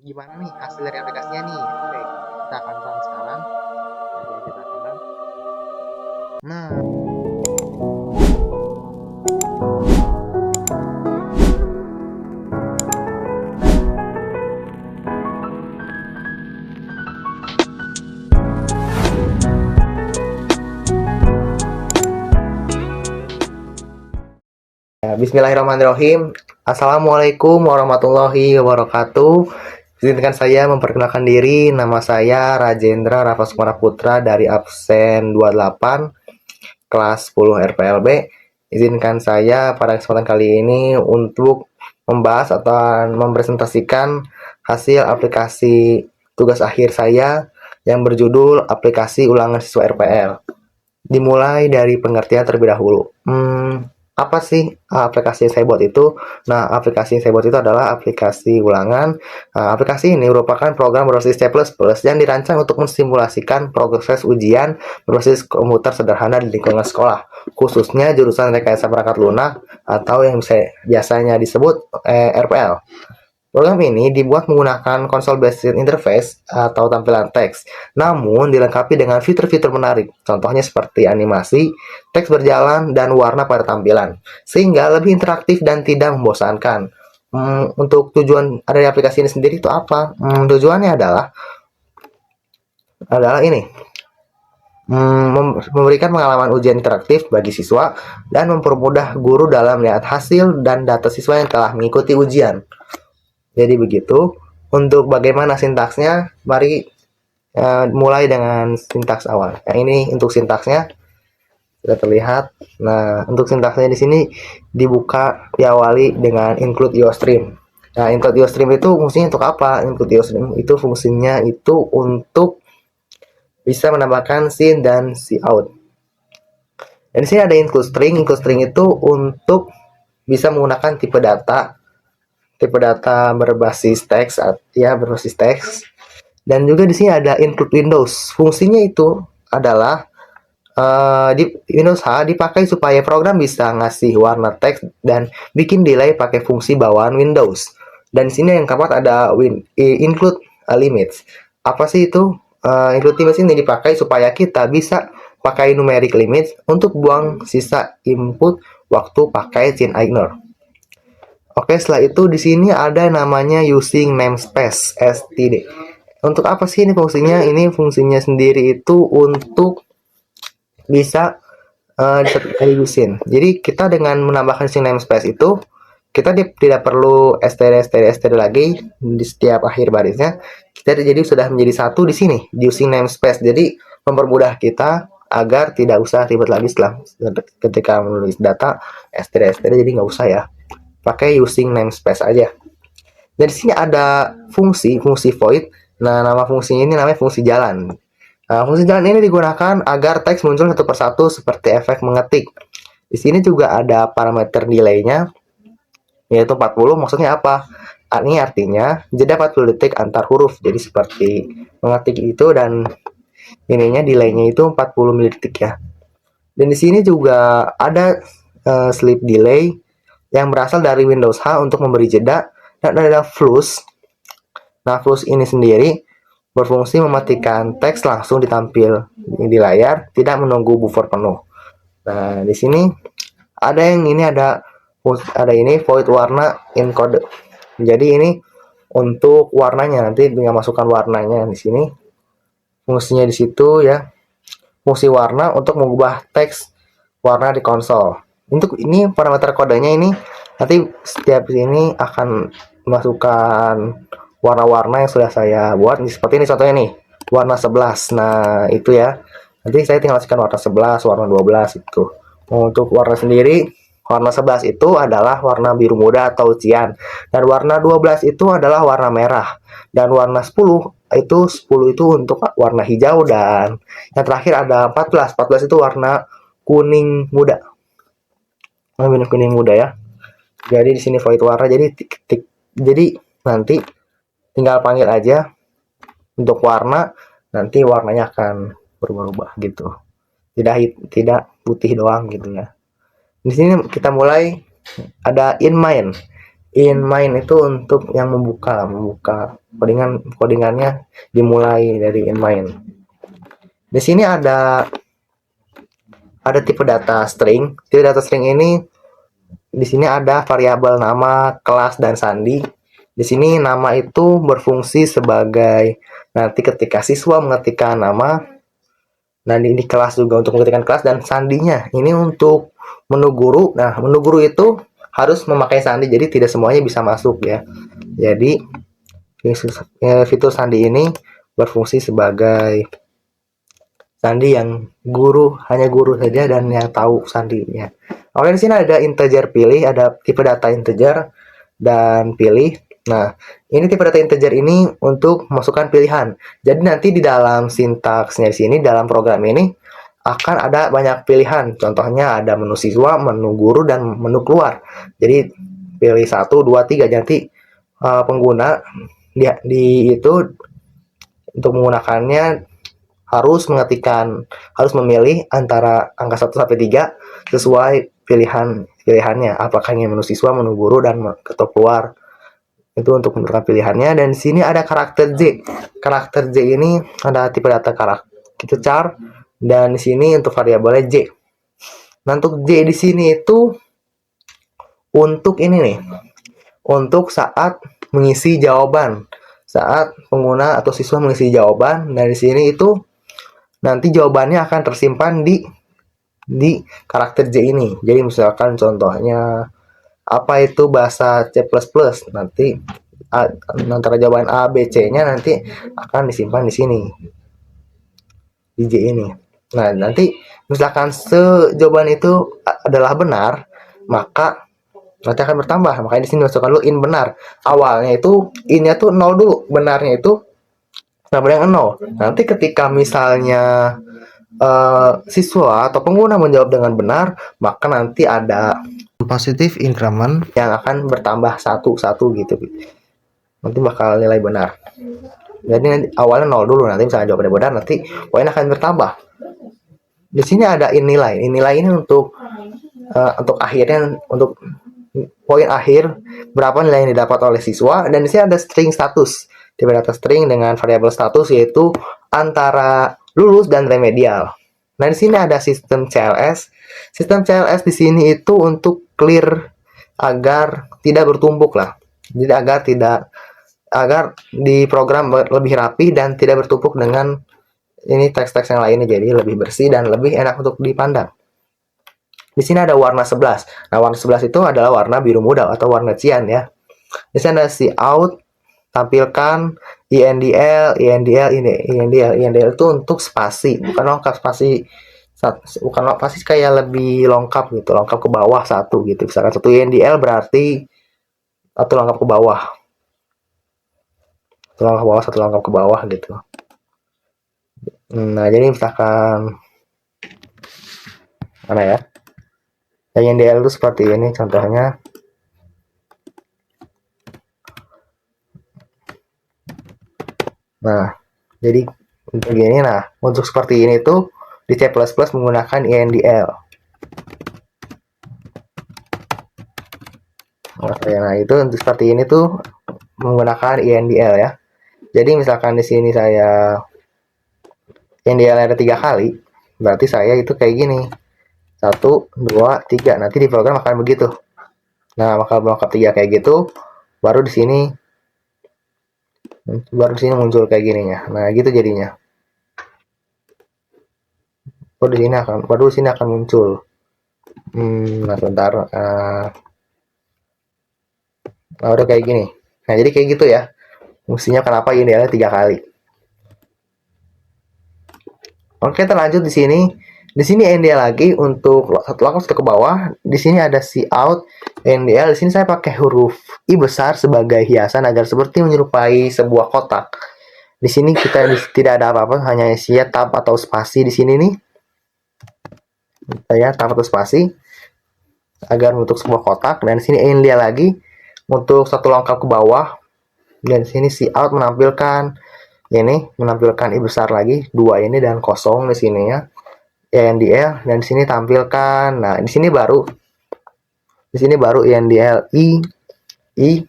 gimana nih hasil dari aplikasinya nih. Oke, kita akan run sekarang. Jadi kita akan run. Nah, bismillahirrahmanirrahim. Assalamualaikum warahmatullahi wabarakatuh. Izinkan saya memperkenalkan diri. Nama saya Rajendra Rafa Sukmana Putra dari absen 28 kelas 10 RPLB. Izinkan saya pada kesempatan kali ini untuk membahas atau mempresentasikan hasil aplikasi tugas akhir saya yang berjudul aplikasi ulangan siswa RPL. Dimulai dari pengertian terlebih dahulu. Apa sih aplikasi yang saya buat itu? Nah, aplikasi yang saya buat itu adalah aplikasi ulangan. Aplikasi ini merupakan program berbasis C++ yang dirancang untuk mensimulasikan proses ujian berbasis komputer sederhana di lingkungan sekolah, khususnya jurusan rekayasa perangkat lunak atau yang biasanya disebut RPL. Program ini dibuat menggunakan console-based interface atau tampilan teks, namun dilengkapi dengan fitur-fitur menarik, contohnya seperti animasi, teks berjalan, dan warna pada tampilan, sehingga lebih interaktif dan tidak membosankan. Untuk tujuan dari aplikasi ini sendiri itu apa? Tujuannya adalah ini, memberikan pengalaman ujian interaktif bagi siswa dan mempermudah guru dalam melihat hasil dan data siswa yang telah mengikuti ujian. Jadi begitu. Untuk bagaimana sintaksnya, mari mulai dengan sintaks awal. Ini untuk sintaksnya sudah terlihat. Nah, untuk sintaksnya di sini diawali dengan include IOStream. Nah, include IOStream itu fungsinya untuk apa? Include IOStream itu fungsinya itu untuk bisa menambahkan scene dan cout. Dan di sini ada include string. Include string itu untuk bisa menggunakan tipe data berbasis teks, ya berbasis teks. Dan juga di sini ada include Windows. Fungsinya itu adalah di Windows H dipakai supaya program bisa ngasih warna teks dan bikin delay pakai fungsi bawaan Windows. Dan di sini yang keempat ada include limits. Apa sih itu? Include limits ini dipakai supaya kita bisa pakai numeric limits untuk buang sisa input waktu pakai chain ignore. Oke, setelah itu di sini ada namanya using namespace std. Untuk apa sih ini fungsinya? Ini fungsinya sendiri itu untuk bisa diusin. Jadi kita dengan menambahkan using namespace itu kita tidak perlu std lagi di setiap akhir barisnya. Kita jadi sudah menjadi satu di sini di using namespace. Jadi mempermudah kita agar tidak usah ribet lagi setelah ketika menulis data std jadi nggak usah ya. Pakai using namespace aja. Dan di sini ada fungsi void. Nah, nama fungsinya ini namanya fungsi jalan. Nah, fungsi jalan ini digunakan agar teks muncul satu persatu seperti efek mengetik. Di sini juga ada parameter delay-nya, yaitu 40. Maksudnya apa? Ini artinya jeda 40 detik antar huruf. Jadi seperti mengetik itu dan ininya delay-nya itu 40 milidetik ya. Dan di sini juga ada sleep delay yang berasal dari Windows H untuk memberi jeda, dan ada flush. Nah, flush ini sendiri berfungsi mematikan teks langsung ditampil di layar, tidak menunggu buffer penuh. Nah, di sini ada ini void warna encode. Jadi ini untuk warnanya, nanti tinggal masukkan warnanya di sini. Fungsinya di situ ya. Fungsi warna untuk mengubah teks warna di konsol. Untuk ini parameter kodenya ini nanti setiap ini akan masukkan warna-warna yang sudah saya buat. Seperti ini contohnya nih, warna 11. Nah, itu ya. Nanti saya tinggal masukkan warna 11, warna 12 itu. Untuk warna sendiri, warna 11 itu adalah warna biru muda atau cian. Dan warna 12 itu adalah warna merah. Dan warna 10 itu untuk warna hijau, dan yang terakhir ada 14. 14 itu warna kuning muda. Kuning muda ya. Jadi di sini void warna, jadi jadi nanti tinggal panggil aja untuk warna, nanti warnanya akan berubah-ubah gitu. Tidak putih doang gitu ya. Di sini kita mulai ada in main. In main itu untuk yang membuka Codingannya dimulai dari inline. Di sini ada tipe data string. Tipe data string ini di sini ada variabel nama, kelas, dan sandi. Di sini nama itu berfungsi sebagai nanti ketika siswa mengetikkan nama, nah ini kelas juga untuk mengetikkan kelas, dan sandinya ini untuk menu guru. Nah, menu guru itu harus memakai sandi, jadi tidak semuanya bisa masuk ya. Jadi fitur sandi ini berfungsi sebagai sandi yang hanya guru saja dan yang tahu sandinya. Oke, di sini ada integer pilih, ada tipe data integer dan pilih. Nah, ini tipe data integer ini untuk masukkan pilihan. Jadi nanti di dalam sintaksnya di sini, dalam program ini akan ada banyak pilihan. Contohnya ada menu siswa, menu guru, dan menu keluar. Jadi pilih 1, 2, 3. Nanti pengguna di itu untuk menggunakannya harus memilih antara angka 1 sampai 3 sesuai pilihannya. Apakah ini menu siswa, menu guru, dan atau keluar. Itu untuk menentukan pilihannya. Dan di sini ada karakter J. Karakter J ini ada tipe data karakter char, dan di sini untuk variabelnya J. Nah, untuk J di sini itu untuk ini nih. Untuk saat mengisi jawaban. Saat pengguna atau siswa mengisi jawaban, dan di sini itu nanti jawabannya akan tersimpan di karakter J ini. Jadi misalkan contohnya apa itu bahasa C++, nanti antara jawaban A, B, C-nya nanti akan disimpan di sini, di J ini. Nah, nanti misalkan jawaban itu adalah benar, maka nanti akan bertambah. Makanya di sini masukkan dulu in benar. Awalnya itu in-nya tuh 0 dulu, benarnya itu sama dengan 0. Nanti ketika misalnya siswa atau pengguna menjawab dengan benar, maka nanti ada positive increment yang akan bertambah satu gitu. Nanti bakal nilai benar. Jadi nanti awalnya 0 dulu, nanti misalnya jawabannya benar, nanti poin akan bertambah. Di sini ada in nilai. In nilai ini untuk akhirnya, untuk poin akhir berapa nilai yang didapat oleh siswa. Dan di sini ada string status. Tipe data string dengan variabel status, yaitu antara lulus dan remedial. Nah, di sini ada sistem CLS. Sistem CLS di sini itu untuk clear agar tidak bertumpuk lah. Jadi agar di program lebih rapi dan tidak bertumpuk dengan ini teks-teks yang lainnya, jadi lebih bersih dan lebih enak untuk dipandang. Di sini ada warna 11. Nah, warna 11 itu adalah warna biru muda atau warna cian ya. Di sini ada cout, tampilkan INDL itu untuk spasi, bukan lengkap spasi, bukan spasi kayak lebih lengkap gitu, lengkap ke bawah satu gitu. Misalkan satu INDL berarti satu lengkap ke bawah, satu lengkap ke bawah gitu. Nah, jadi misalkan mana ya? INDL itu seperti ini contohnya. Nah, jadi begini. Nah, untuk seperti ini tuh di C++ menggunakan INDL. Oke, nah itu untuk seperti ini tuh menggunakan INDL ya. Jadi misalkan di sini saya INDL ada 3 kali, berarti saya itu kayak gini. 1, 2, 3. Nanti di program akan begitu. Nah, bakal lengkap 3 kayak gitu, baru di sini muncul kayak gininya. Nah, gitu jadinya. Baru di sini akan muncul. Nah, sebentar. Nah, udah kayak gini. Nah, jadi kayak gitu ya. Fungsinya kenapa ini ada 3 kali. Oke, kita lanjut di sini. Di sini NDL lagi untuk satu langkah ke bawah. Di sini ada cout NDL. Di sini saya pakai huruf I besar sebagai hiasan agar seperti menyerupai sebuah kotak. Di sini kita tidak ada apa-apa, hanya isi tab atau spasi di sini nih. Saya tab atau spasi agar untuk sebuah kotak. Dan di sini NDL lagi untuk satu langkah ke bawah. Dan di sini cout menampilkan I besar lagi 2 ini dan kosong di sini ya. INDL, dan di sini tampilkan. Nah, di sini baru INDL I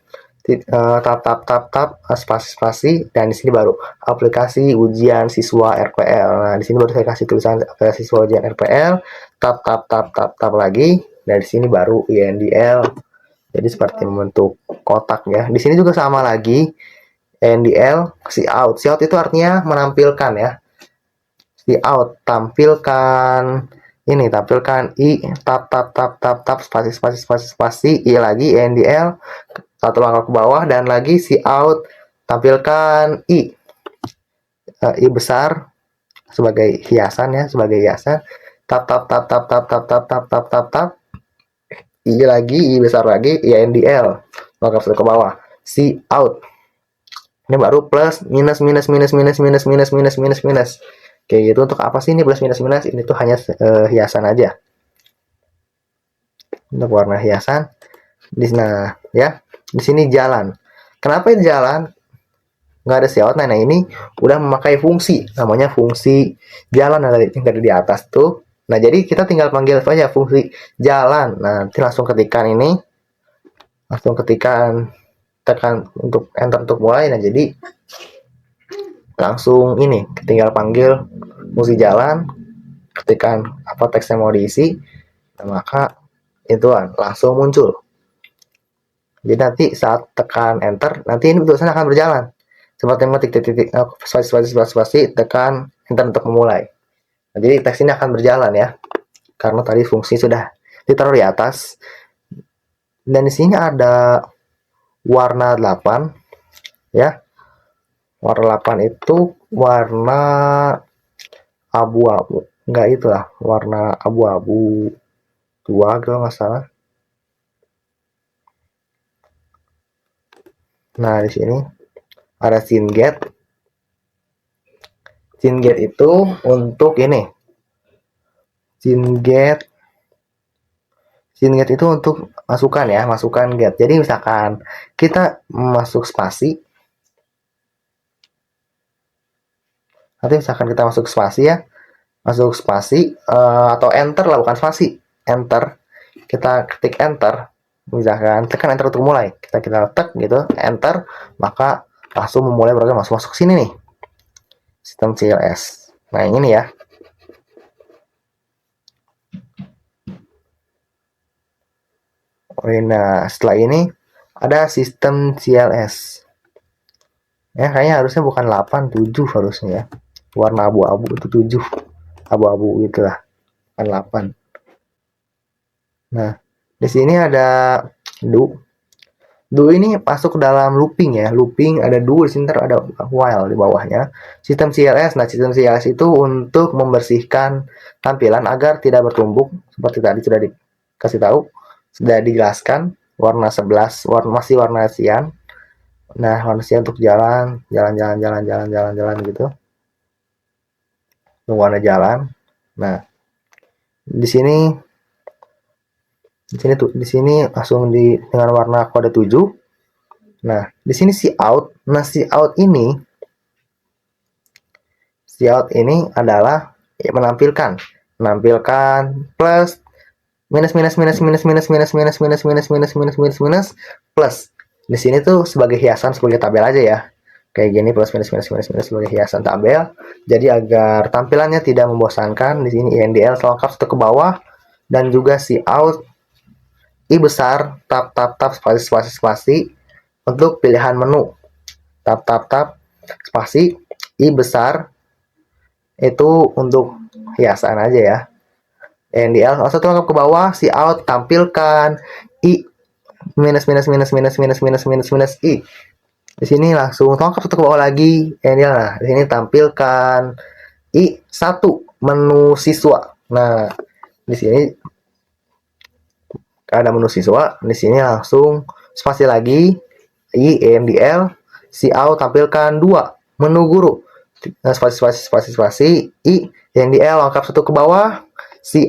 spasi, dan di sini baru aplikasi ujian siswa RPL. Nah, di sini baru saya kasih tulisan aplikasi siswa ujian RPL, tab lagi, dan di sini baru INDL. Jadi seperti membentuk kotak ya. Di sini juga sama lagi, INDL cout. Cout itu artinya menampilkan ya. Cout tampilkan ini, tampilkan i tab spasi i lagi INDL satu langkah ke bawah, dan lagi cout tampilkan i besar sebagai hiasan ya, sebagai hiasan, tab i lagi, i besar lagi, INDL langkah satu ke bawah, cout. Ini baru plus minus kayak gitu. Untuk apa sih ini plus minus? Ini tuh hanya hiasan aja, untuk warna hiasan. Nah ya, di sini jalan. Kenapa ini jalan? Nggak ada cout. Nah ini udah memakai fungsi, namanya fungsi jalan yang ada di atas tuh. Nah jadi kita tinggal panggil saja fungsi jalan. Nah nanti langsung ketikan ini, langsung ketikan, tekan untuk enter untuk mulai. Nah jadi langsung ini tinggal panggil fungsi jalan, ketikan apa teksnya mau diisi, nah, maka itu langsung muncul. Jadi nanti saat tekan enter, nanti ini tulisan akan berjalan seperti mengetik titik spasi tekan enter untuk memulai. Nah, jadi teks ini akan berjalan ya, karena tadi fungsi sudah ditaruh di atas. Dan di sini ada warna 8 ya. Warna 8 itu warna abu-abu, enggak, itulah warna abu-abu tua kalau nggak salah. Nah di sini ada scene gate. Scene gate itu untuk ini, scene gate itu untuk masukan ya, masukan gate. Jadi misalkan kita masuk spasi, nanti misalkan kita masuk spasi ya, masuk spasi atau enter lah, bukan spasi, enter, kita ketik enter, misalkan tekan enter untuk mulai, kita tek gitu, enter, maka langsung memulai program masuk sini nih, sistem CLS. Nah ini ya. Nah setelah ini ada sistem CLS ya, kayaknya harusnya bukan 8, 7 harusnya ya. Warna abu-abu itu 7, abu-abu gitulah, bukan 8. Nah di sini ada do ini masuk ke dalam looping ya, looping ada do, di sini ada while di bawahnya. Sistem CLS, nah sistem CLS itu untuk membersihkan tampilan agar tidak bertumbuk seperti tadi sudah dikasih tahu, sudah dijelaskan. Warna 11 masih warna cyan. Nah warna cyan untuk jalan gitu, untuk warna jalan. Nah di sini langsung dengan warna kode 7. Nah di sini cout. Nah cout ini adalah ya, menampilkan plus minus plus. Di sini tuh sebagai hiasan, sebagai tabel aja ya, kayak gini, plus minus sebagai hiasan tabel. Jadi agar tampilannya tidak membosankan, di sini INDL selengkap satu ke bawah, dan juga cout i besar tab spasi untuk pilihan menu, tab spasi i besar itu untuk hiasan aja ya. NDL satu langkah ke bawah, cout tampilkan i minus i. Di sini langsung langkah satu ke bawah lagi, NDL. Nah di sini tampilkan i1 menu siswa. Nah di sini ada menu siswa, di sini langsung spasi lagi, INDL, cout tampilkan 2 menu guru. Nah, spasi INDL lengkap satu ke bawah,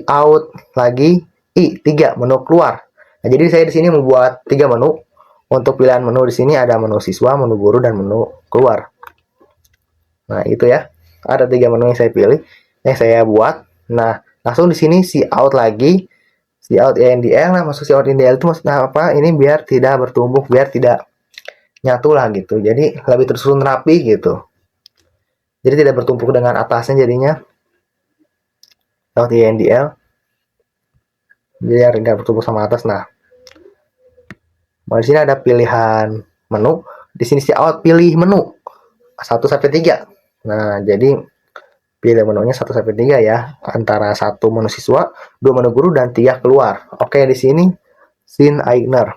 cout lagi, 3 menu keluar. Nah, jadi saya di sini membuat 3 menu. Untuk pilihan menu di sini ada menu siswa, menu guru, dan menu keluar. Nah, itu ya. Ada 3 menu yang saya pilih, yang saya buat. Nah, langsung di sini cout lagi, cout INDL. Nah masuk cout INDL itu maksudnya apa? Ini biar tidak bertumbuk, biar tidak nyatu lah gitu. Jadi lebih tersusun rapi gitu. Jadi tidak bertumpuk dengan atasnya jadinya lewat INDL. Biar nggak bertumpuk sama atas. Nah, di sini ada pilihan menu. Di sini si out pilih menu 1 sampai 3. Nah, jadi pilih menunya 1 sampai 3 ya. Antara 1 menu siswa, 2 menu guru, dan 3 keluar. Oke, di sini scene Aigner.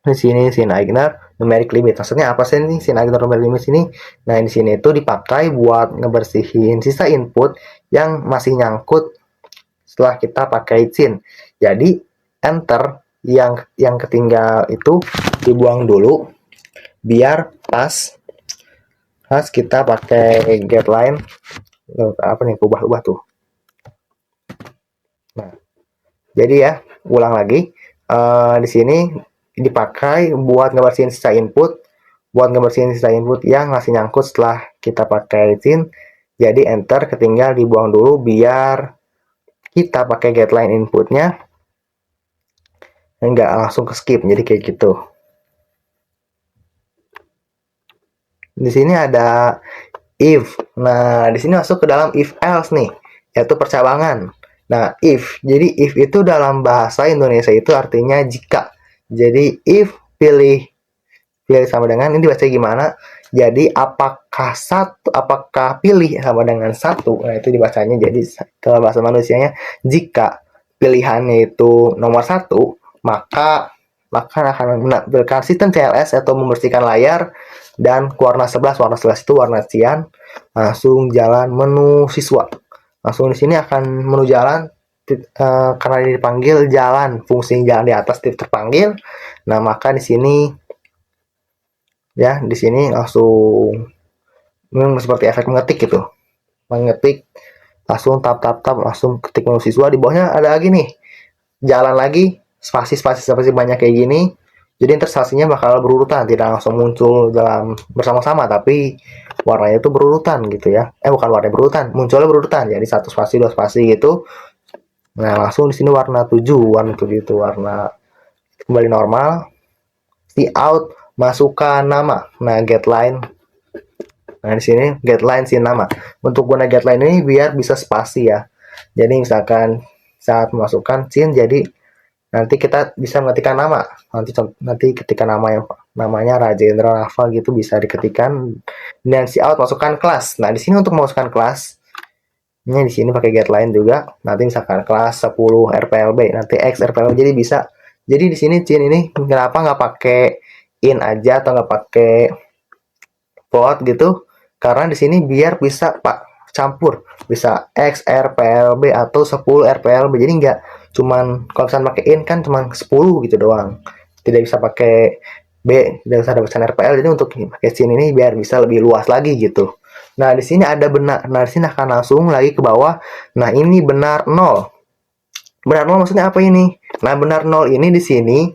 Di sini scene Aigner numeric limit. Maksudnya apa sih nih scene Aigner numeric limit ini? Nah, di sini itu dipakai buat ngebersihin sisa input yang masih nyangkut setelah kita pakai scene. Jadi enter yang ketinggal itu dibuang dulu biar pas kita pakai get line. Apa nih, ubah tuh. Nah, jadi ya ulang lagi, di sini dipakai buat ngebersihin sisa input yang masih nyangkut setelah kita pakai scene. Jadi enter, ketinggal dibuang dulu biar kita pakai get line inputnya nggak langsung ke skip. Jadi kayak gitu. Di sini ada if. Nah, di sini masuk ke dalam if else nih, yaitu percabangan. Nah, if. Jadi if itu dalam bahasa Indonesia itu artinya jika. Jadi if pilih sama dengan, ini dibaca gimana? Jadi apakah pilih sama dengan 1? Nah, itu dibacanya jadi kalau bahasa manusianya, jika pilihannya itu nomor 1, maka akan menampilkan sistem CLS atau membersihkan layar dan warna 11. Warna 11 itu warna cian. Langsung jalan menu siswa. Langsung di sini akan menu jalan, karena dipanggil jalan, fungsi jalan di atas terpanggil. Nah, maka di sini ya, di sini langsung seperti efek mengetik gitu. Mengetik langsung tap langsung ketik menu siswa. Di bawahnya ada lagi nih, jalan lagi, spasi banyak kayak gini. Jadi intersalsinya bakal berurutan, tidak langsung muncul dalam bersama-sama, tapi warnanya itu berurutan gitu ya. Bukan warnanya berurutan, munculnya berurutan. Jadi 1 spasi, 2 spasi gitu. Nah, langsung di sini warna 7 itu warna kembali normal. Si out, masukkan nama. Nah, get line. Nah, di sini get line si nama. Untuk guna get line ini biar bisa spasi ya. Jadi misalkan saat memasukkan scene, jadi nanti kita bisa mengetikkan nama. Nanti ketika namanya Rajendra Rafa gitu bisa diketikkan, dan si out masukkan kelas. Nah, di sini untuk memasukkan kelas, ini di sini pakai get line juga. Nanti misalkan kelas 10 RPLB, nanti X RPLB, jadi bisa. Jadi di sini scene ini kenapa nggak pakai in aja atau nggak pakai float gitu? Karena di sini biar bisa campur, bisa X RPLB atau 10 RPLB. Jadi nggak cuman, kalau misalnya pakai in kan cuman 10 gitu doang, tidak bisa pakai B, tidak bisa ada pesan RPL. Jadi untuk pakai scene ini biar bisa lebih luas lagi gitu. Nah, di sini ada benar. Nah, di sini akan langsung lagi ke bawah. Nah, ini benar 0. Benar 0 maksudnya apa ini? Nah, benar 0 ini di sini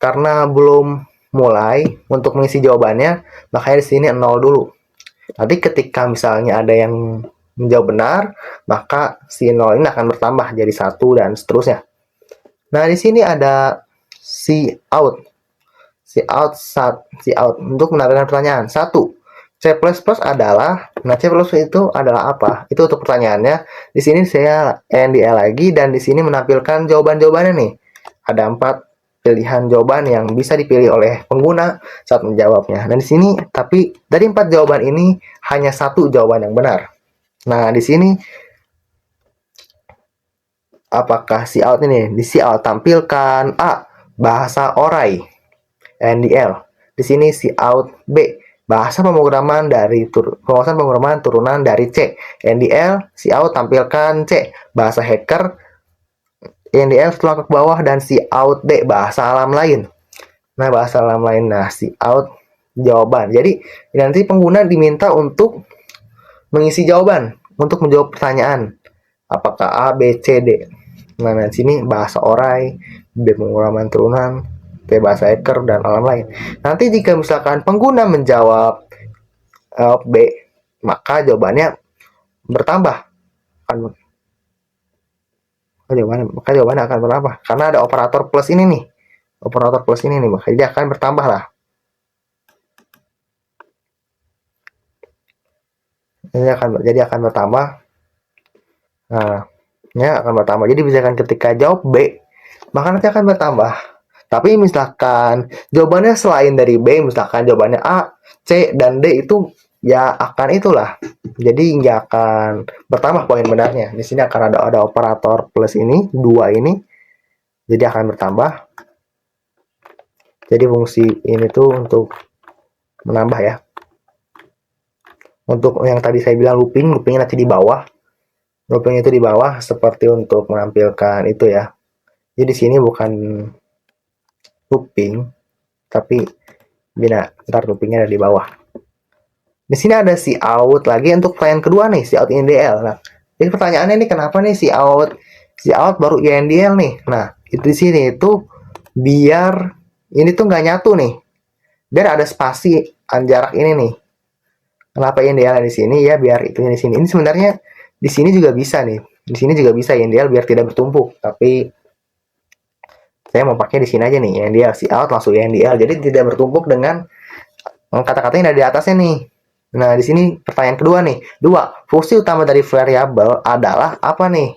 karena belum mulai untuk mengisi jawabannya, makanya di sini 0 dulu. Nanti ketika misalnya ada yang menjawab benar, maka si 0 ini akan bertambah jadi 1 dan seterusnya. Nah, di sini ada si out. Si out untuk menampilkan pertanyaan. 1. C++ adalah, nah C++ itu adalah apa? Itu untuk pertanyaannya. Di sini saya NDL lagi, dan di sini menampilkan jawaban-jawabannya nih. Ada 4 pilihan jawaban yang bisa dipilih oleh pengguna saat menjawabnya. Dan di sini, tapi dari 4 jawaban ini hanya 1 jawaban yang benar. Nah, di sini apakah si out ini? Di si out tampilkan A, bahasa orai, NDL. Di sini si out B, bahasa pemrograman penguasaan pemrograman turunan dari C. NDL, si out tampilkan C, bahasa hacker. NDL setelah ke bawah, dan si out D, bahasa alam lain. Nah, bahasa alam lain. Nah, si out jawaban. Jadi nanti pengguna diminta untuk mengisi jawaban, untuk menjawab pertanyaan apakah A, B, C, D. Nah, di sini bahasa orai, B pemrograman turunan, C bahasa hacker, dan alam lain. Nanti jika misalkan pengguna menjawab B, maka jawabannya bertambah. Maka jawabannya akan bertambah karena ada operator plus ini nih. operator plus ini nih, maka dia akan bertambah lah. Jadi akan bertambah. Nah, ya akan bertambah. Jadi misalkan ketika jawab B, maka nanti akan bertambah. Tapi misalkan jawabannya selain dari B, misalkan jawabannya A, C, dan D itu ya akan itulah. Jadi nggak akan bertambah poin benarnya. Di sini akan ada operator plus ini, 2 ini. Jadi akan bertambah. Jadi fungsi ini tuh untuk menambah ya. Untuk yang tadi saya bilang loopingnya nanti di bawah. Looping itu di bawah seperti untuk menampilkan itu ya. Jadi di sini bukan looping, tapi ntar loopingnya ada di bawah. Di sini ada si out lagi untuk pertanyaan kedua nih, si out INDL. Nah, jadi pertanyaannya nih kenapa nih si out baru INDL nih. Nah, itu di sini itu biar ini tuh nggak nyatu nih. Biar ada spasi jarak ini nih. Kenapa INDL di sini ya biar itu di sini. Ini sebenarnya di sini juga bisa nih. Di sini juga bisa INDL biar tidak bertumpuk, tapi saya mau pakai di sini aja nih, INDL si out langsung INDL. Jadi tidak bertumpuk dengan kata-kata yang ada di atasnya nih. Nah, di sini pertanyaan kedua nih. 2. Fungsi utama dari variabel adalah apa nih?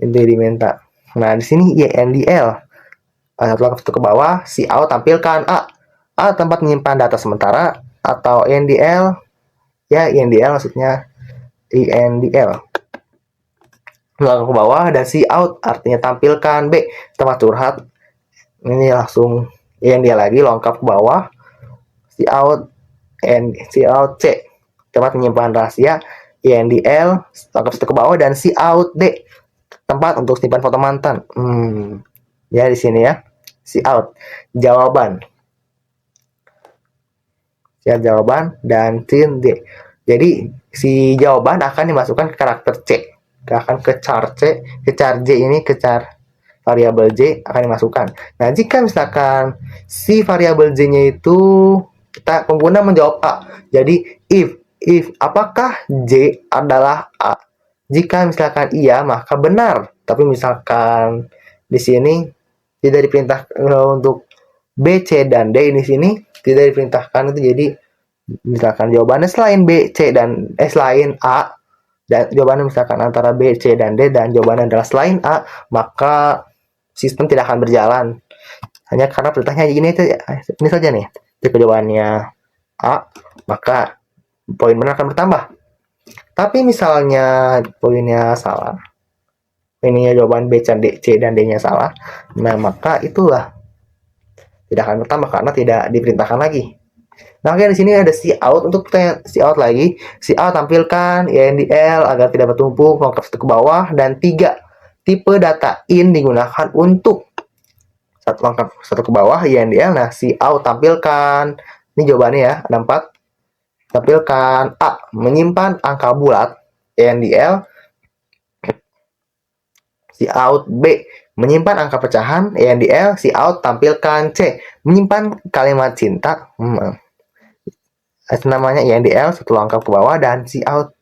Itu diminta. Nah, di sini INDL. Satu ke bawah, si out tampilkan A. A tempat menyimpan data sementara atau INDL. Ya, INDL maksudnya INDL. Ke bawah dan si out artinya tampilkan B tempat curhat. Ini langsung INDL lagi lengkap ke bawah. Si out C tempat menyimpan rahasia, INDL lengkap ke bawah dan si out D tempat untuk simpan foto mantan. Ya di sini ya si out jawaban dan sin D. Jadi si jawaban akan dimasukkan ke karakter C, akan ke char C, ke char J ini, ke char variabel J akan dimasukkan. Nah, jika misalkan si variabel J-nya itu kita pengguna menjawab A. Jadi if apakah J adalah A? Jika misalkan iya, maka benar. Tapi misalkan di sini tidak diperintahkan untuk B, C, dan D di sini tidak diperintahkan, itu jadi misalkan jawabannya selain B, C, dan selain A, dan jawabannya misalkan antara B, C, dan D, dan jawabannya adalah selain A, maka sistem tidak akan berjalan. Hanya karena perintahnya ini saja nih. Jika jawabannya A, maka poin benar akan bertambah. Tapi misalnya poinnya salah, ini jawaban B, C, dan D-nya salah, nah maka itulah tidak akan bertambah karena tidak diperintahkan lagi. Nah, oke, di sini ada si out. Untuk si out lagi, si out tampilkan INDL agar tidak bertumpuk, lengkap satu ke bawah, dan 3 tipe data in digunakan untuk lengkap satu ke bawah INDL. Nah, si out tampilkan, ini jawabannya ya, ada 4. Tampilkan A menyimpan angka bulat INDL, si out B menyimpan angka pecahan INDL, si out tampilkan C menyimpan kalimat cinta, namanya INDL satu langkah ke bawah, dan si out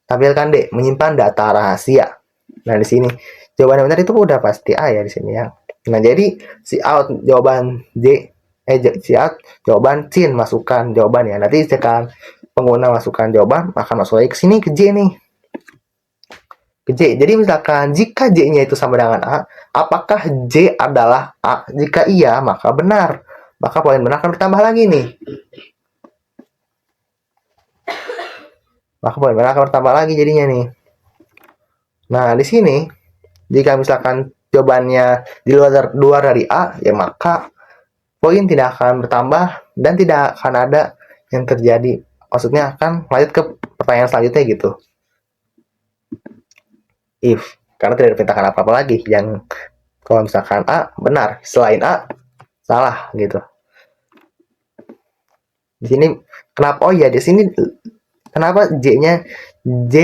tampilkan D menyimpan data rahasia. Nah, di sini jawaban yang benar itu udah pasti A ya di sini ya. Nah, jadi si out jawaban D, si out jawaban sin masukkan jawaban ya. Nanti jika pengguna masukkan jawaban akan masuk lagi ke sini ke J nih. Ke J. Jadi misalkan jika J-nya itu sama dengan A, apakah J adalah A? Jika iya, maka benar. Maka poin benar akan bertambah lagi nih. Maka poin benar akan bertambah lagi jadinya nih. Nah, di sini jika misalkan jawabannya di luar dari A, ya maka poin tidak akan bertambah dan tidak akan ada yang terjadi. Maksudnya akan lanjut ke pertanyaan selanjutnya gitu. If, karena tidak diperintahkan apa-apa lagi. Yang kalau misalkan A benar, selain A salah gitu. Di sini kenapa? Oh ya, di sini kenapa J-nya J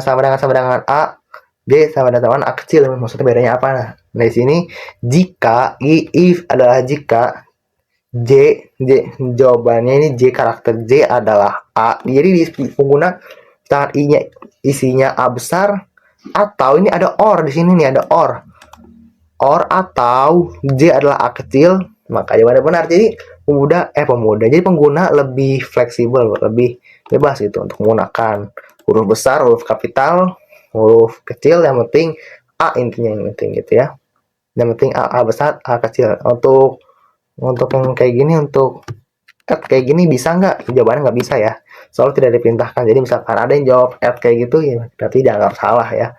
sama dengan A, J sama dengan A kecil, maksudnya bedanya apa? Nah, di sini jika if adalah jika J jawabannya ini J, karakter J adalah A. Jadi di pengguna saat I-nya isinya A besar, atau ini ada OR di sini nih, ada OR. or atau J adalah A kecil, maka jawabannya benar. Jadi jadi pengguna lebih fleksibel, lebih bebas gitu untuk menggunakan huruf besar, huruf kapital, huruf kecil, yang penting A intinya, yang penting gitu ya. Yang penting A besar, A kecil. Untuk yang kayak gini, untuk kayak gini bisa nggak? Jawabannya nggak bisa ya. Soalnya tidak diperintahkan. Jadi misalkan ada yang jawab kayak gitu, ya berarti dianggap salah ya.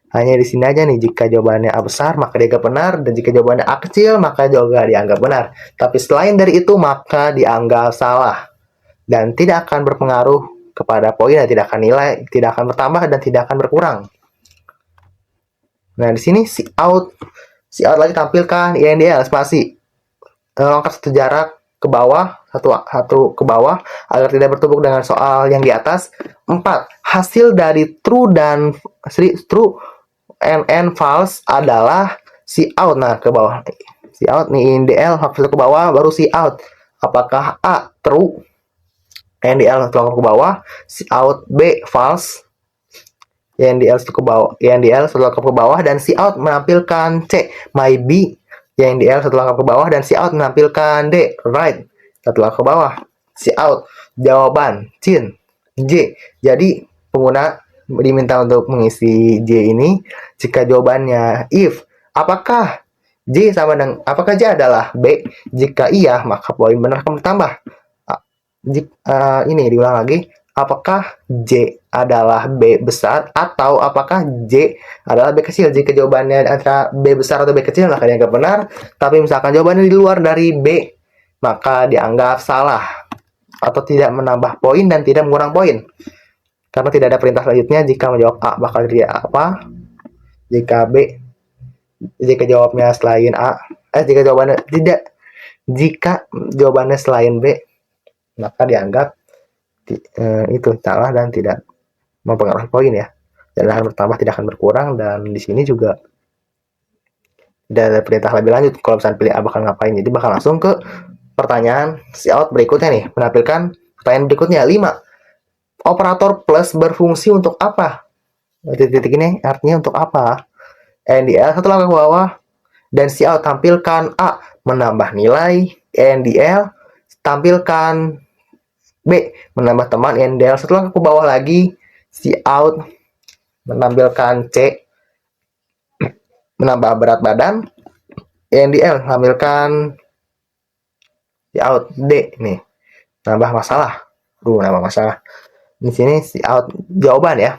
Hanya di sini aja nih, jika jawabannya A besar maka dianggap benar, dan jika jawabannya A kecil maka juga dianggap benar. Tapi selain dari itu maka dianggap salah dan tidak akan berpengaruh kepada poin, dan tidak akan nilai, tidak akan bertambah dan tidak akan berkurang. Nah, di sini si out lagi tampilkan INDL spasi. Longkap satu jarak ke bawah, satu ke bawah agar tidak bertumpuk dengan soal yang di atas. 4. Hasil dari true and false adalah si out. Nah, ke bawah. Si out nih INDL satu ke bawah baru si out. Apakah A true? INDL satu ke bawah, si out B false. INDL satu ke bawah, INDL satu langkah ke bawah, dan si out menampilkan C my B. INDL satu langkah ke bawah dan si out menampilkan D right satu langkah ke bawah. Si out jawaban Cin J. Jadi pengguna diminta untuk mengisi J ini jika jawabannya if. Apakah J adalah B? Jika iya maka poin benar akan bertambah. Ini diulang lagi. Apakah J adalah B besar atau apakah J adalah B kecil? Jika jawabannya antara B besar atau B kecil maka dianggap benar. Tapi misalkan jawabannya di luar dari B maka dianggap salah atau tidak menambah poin dan tidak mengurang poin. Karena tidak ada perintah selanjutnya. Jika menjawab A bakal jadi apa? Jika jawabnya selain A, jika jawabannya selain B maka dianggap itu salah dan tidak mempengaruhi poin ya, dan akan bertambah tidak akan berkurang. Dan di sini juga tidak ada perintah lebih lanjut. Kalau misalnya pilih A bakal ngapain, jadi bakal langsung ke pertanyaan si out berikutnya nih, menampilkan pertanyaan berikutnya. 5. Operator plus berfungsi untuk apa? Titik ini artinya untuk apa? NDL satu langkah ke bawah dan si out tampilkan A menambah nilai, NDL tampilkan B menambah teman, NDL satu langkah ke bawah lagi, si out menampilkan C menambah berat badan, NDL tampilkan si out D nih nambah masalah. Nambah masalah. Di sini si out jawaban ya.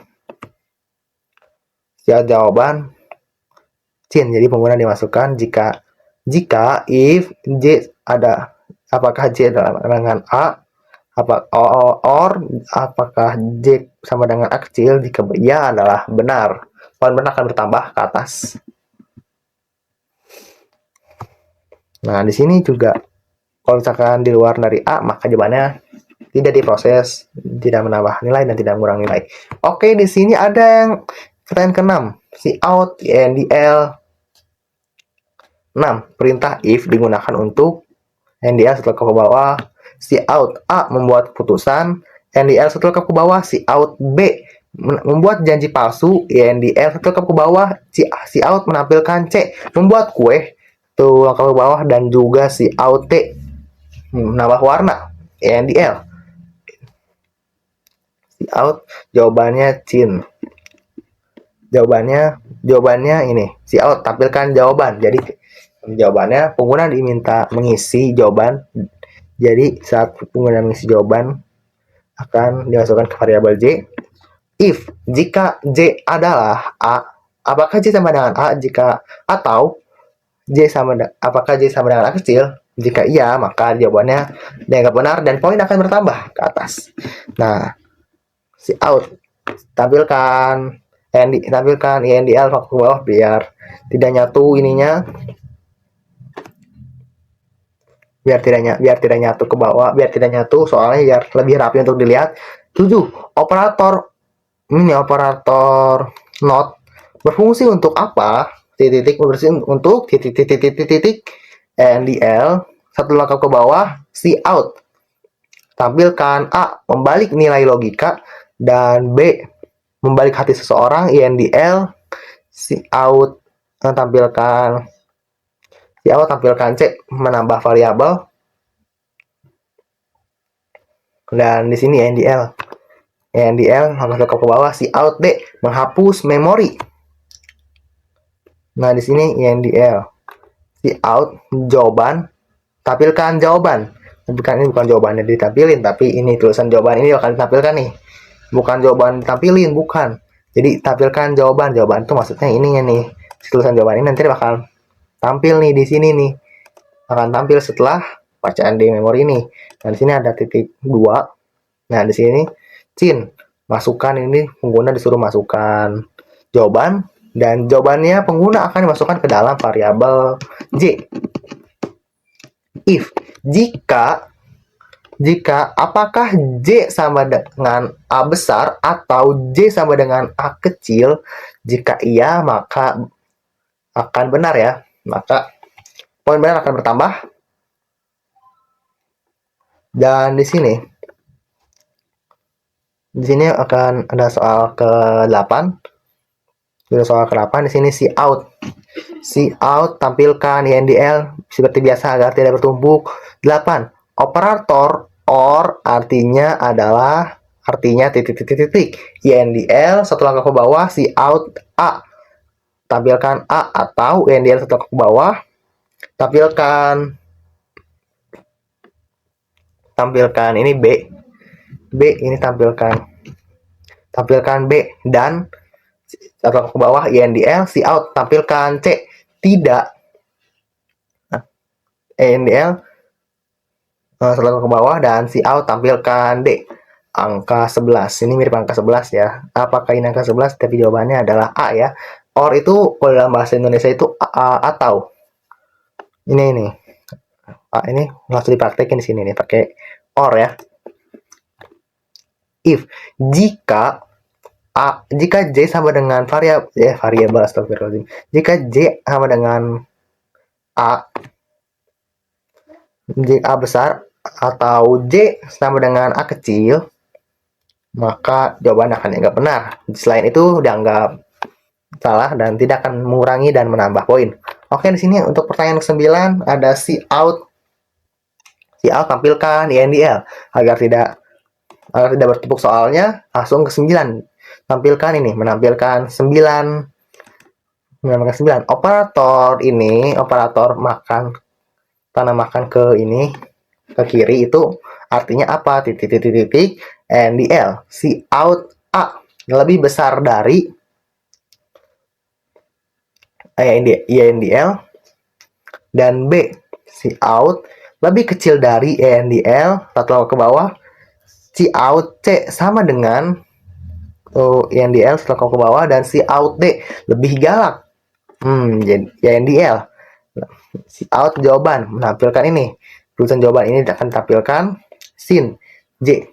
Si out jawaban Cin. Jadi pengguna dimasukkan jika if J ada, apakah J adalah dengan A, apakah J sama dengan A kecil. Jika iya adalah benar, poin benar akan bertambah ke atas. Nah, di sini juga kalau misalkan di luar dari A maka jawabannya tidak diproses, tidak menambah nilai dan tidak mengurangi nilai. Oke, di sini ada yang pertanyaan ke-6. Si out NDL 6. Perintah if digunakan untuk NDL setelah ke bawah, si out A membuat putusan, NDL setelah ke bawah, si out B membuat janji palsu, NDL setelah ke bawah, si out menampilkan C membuat kue tuh langkah ke bawah, dan juga si out T menambah warna, NDL. Si out jawabannya Cin. Jawabannya ini, si out tampilkan jawaban. Jadi jawabannya pengguna diminta mengisi jawaban. Jadi saat pengguna mengisi jawaban akan dimasukkan ke variabel J. If jika J adalah A, apakah J sama dengan A? Apakah J sama dengan A kecil? Jika iya, maka jawabannya dianggap benar dan poin akan bertambah ke atas. Nah, si out tampilkan INDL ke bawah biar tidak nyatu ininya. Biar tidak nyatu ke bawah, biar tidak nyatu soalnya biar lebih rapi untuk dilihat. 7. Operator not berfungsi untuk apa? Untuk NDL satu langkah ke bawah, si out tampilkan A membalik nilai logika dan B membalik hati seseorang. INDL si out tampilkan Si out tampilkan C menambah variabel, dan di sini NDL maka ke bawah. Si out D menghapus memori. Nah di sini NDL si out jawaban tampilkan jawaban. Bukan, ini bukan jawabannya ditampilin, tapi ini tulisan jawaban ini akan ditampilkan nih. Bukan jawaban ditampilin, bukan. Jadi tampilkan jawaban. Jawaban itu maksudnya ininya nih. Tulisan jawaban ini nanti bakal tampil nih di sini nih. Akan tampil setelah bacaan di memori ini. Dan di sini ada titik 2. Nah, di sini Cin masukkan, ini pengguna disuruh masukkan jawaban, dan jawabannya pengguna akan dimasukkan ke dalam variabel J. If jika apakah J sama dengan A besar atau J sama dengan A kecil. Jika iya, maka akan benar ya. Maka poin benar akan bertambah. Dan di sini akan ada soal ke-8. Soal ke-8 di sini si out tampilkan INDL seperti biasa agar tidak bertumpuk. 8. Operator OR artinya titik. INDL satu langkah ke bawah, si out A tampilkan A, atau INDL satu langkah ke bawah tampilkan ini B ini tampilkan B, dan satu langkah ke bawah INDL si out tampilkan C. Tidak, INDL satu langkah ke bawah dan si out tampilkan D. Angka 11, ini mirip angka 11 ya. Apakah ini angka 11? Tapi jawabannya adalah A ya. Or itu kalau dalam bahasa Indonesia itu atau. Ini ini langsung dipraktekin di sini nih pakai or ya. If jika J sama dengan variabel astagfirullahaladzim. Jika J sama dengan J A besar atau J sama dengan A kecil, maka jawaban akan dianggap benar. Selain itu dianggap salah dan tidak akan mengurangi dan menambah poin. Oke, di sini untuk pertanyaan ke-9 ada si out tampilkan INDL agar tidak bertumpuk soalnya. Langsung ke 9, tampilkan ini menampilkan 9. Operator tanda makan ke kiri itu artinya apa? Titik NDL si out A lebih besar dari INDL, dan B si out lebih kecil dari INDL satu ke bawah. Si out C sama dengan INDL satu ke bawah, dan si out D lebih galak. Jadi INDL si out jawaban menampilkan ini. Tulisan jawaban ini akan ditampilkan sin J.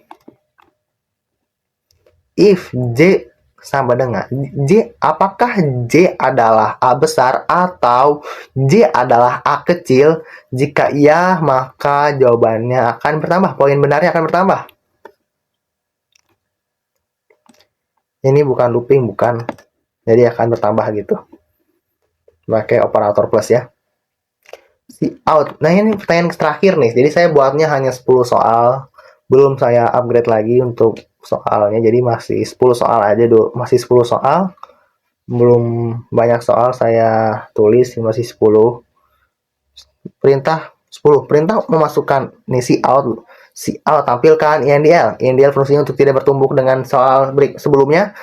If J sama dengan J, apakah J adalah A besar atau J adalah A kecil? Jika iya, maka jawabannya akan bertambah. Poin benarnya akan bertambah. Ini bukan looping, bukan. Jadi akan bertambah gitu. Pakai operator plus ya. Si out. Nah, ini pertanyaan terakhir nih. Jadi saya buatnya hanya 10 soal. Belum saya upgrade lagi untuk soalnya. Jadi masih 10 soal aja dulu. Masih 10 soal. Belum banyak soal saya tulis, masih 10. Perintah 10. Perintah memasukkan nih si out tampilkan INDL fungsinya untuk tidak bertumbuk dengan soal sebelumnya.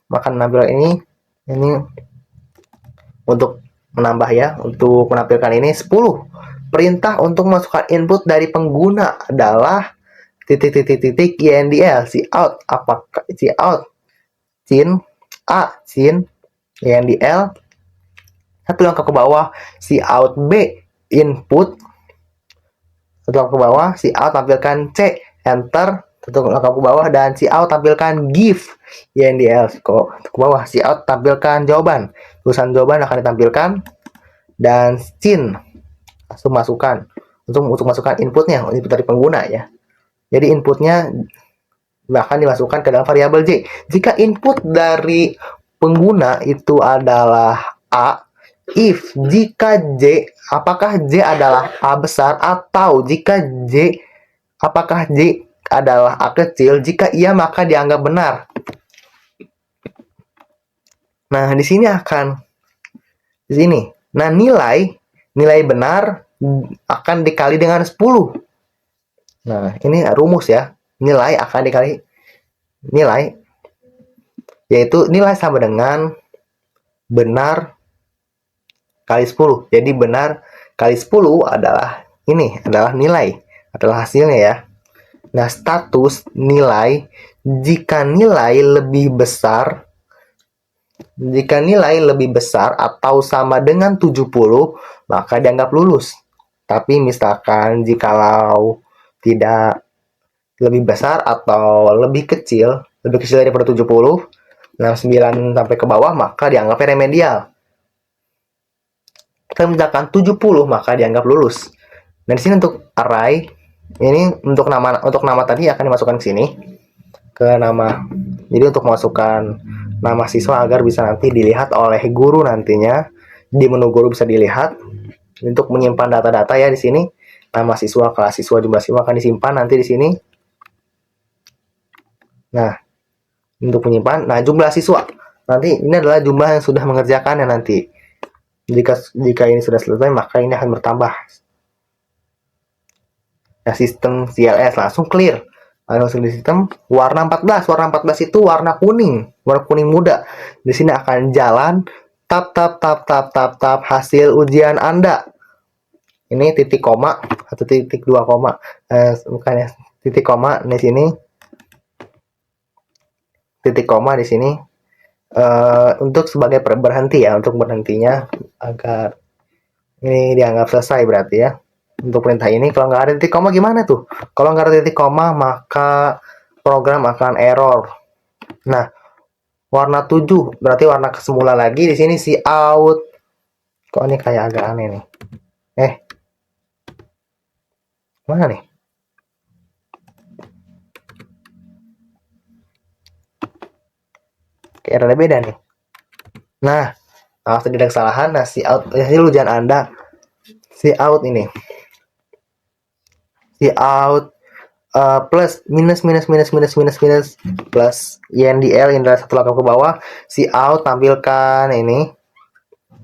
Maka menampilkan ini untuk menambah ya, untuk menampilkan ini 10. Perintah untuk memasukkan input dari pengguna adalah titik INDL si out. Apakah si out sin INDL satu langkah ke bawah, si out B input satu langkah ke bawah, si out tampilkan C enter satu langkah ke bawah, dan si out tampilkan give INDL ke bawah. Si out tampilkan jawaban. Tulisan jawaban akan ditampilkan, dan sin langsung masukkan untuk masukkan inputnya, input dari pengguna ya. Jadi inputnya bahkan dimasukkan ke dalam variabel J. Jika input dari pengguna itu adalah A, if jika J, apakah J adalah A besar, atau jika J, apakah J adalah A kecil. Jika iya maka dianggap benar. Nah, di sini di sini. Nah, nilai benar akan dikali dengan 10. Nah, ini rumus ya. Nilai akan dikali nilai, yaitu nilai sama dengan benar kali 10. Jadi benar kali 10 adalah nilai, adalah hasilnya ya. Nah, status nilai, jika nilai lebih besar atau sama dengan 70, maka dianggap lulus. Tapi misalkan jikalau tidak lebih besar atau lebih kecil daripada 70, nah 9 sampai ke bawah, maka dianggap remedial. Kalau misalkan 70 maka dianggap lulus. Dan di sini untuk array, ini untuk nama tadi akan dimasukkan ke sini, ke nama. Jadi untuk masukkan nama siswa agar bisa nanti dilihat oleh guru nantinya. Di menu guru bisa dilihat. Untuk menyimpan data-data ya di sini, nama siswa, kelas siswa, jumlah siswa akan disimpan nanti di sini. Nah, untuk menyimpan, nah jumlah siswa. Nanti ini adalah jumlah yang sudah mengerjakannya nanti. Jika ini sudah selesai, maka ini akan bertambah. Nah, sistem CLS langsung clear. Langsung di sistem warna 14. Warna 14 itu warna kuning muda. Di sini akan jalan tap hasil ujian Anda. Ini titik koma atau titik 2 koma. Bukan ya, titik koma di sini. Titik koma di sini untuk sebagai berhenti ya, untuk berhentinya agar ini dianggap selesai berarti ya. Untuk perintah ini kalau nggak ada titik koma gimana tuh? Kalau nggak ada titik koma maka program akan error. Nah, warna 7 berarti warna kesemula lagi. Di sini si out. Kok ini kayak agak aneh nih. Mana nih? Kayak ada beda nih. Nah, awas tidak kesalahan. Nah, si out ini ujian Anda. Si out ini. Si out plus minus plus INDL yang adalah satu langkah ke bawah. Si out tampilkan ini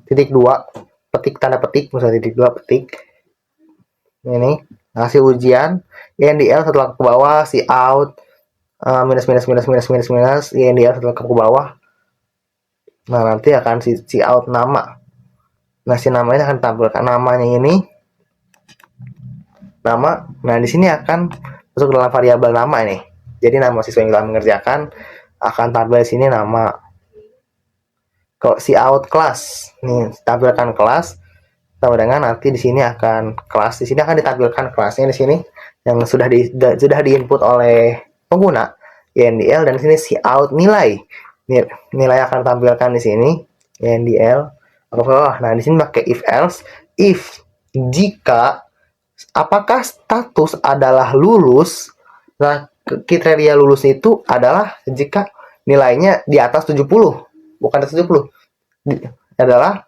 titik 2 petik tanda petik, misalnya titik 2 petik ini hasil ujian INDL satu langkah ke bawah. Si out minus INDL satu langkah ke bawah. Nah, nanti akan si out nama. Nah, si namanya akan tampilkan namanya ini nama. Nah, di sini akan masuk dalam variabel nama ini. Jadi nama siswa yang telah mengerjakan akan tampil di sini nama. Kalau si out kelas, nih tampilkan kelas sama dengan nanti di sini akan kelas. Di sini akan ditampilkan kelasnya di sini yang sudah diinput oleh pengguna INDL, dan di sini si out nilai. Nilai akan tampilkan di sini INDL. Nah, di sini pakai if else. If jika apakah status adalah lulus. Nah, kriteria lulus itu adalah jika nilainya di atas 70, bukan atas 70. Adalah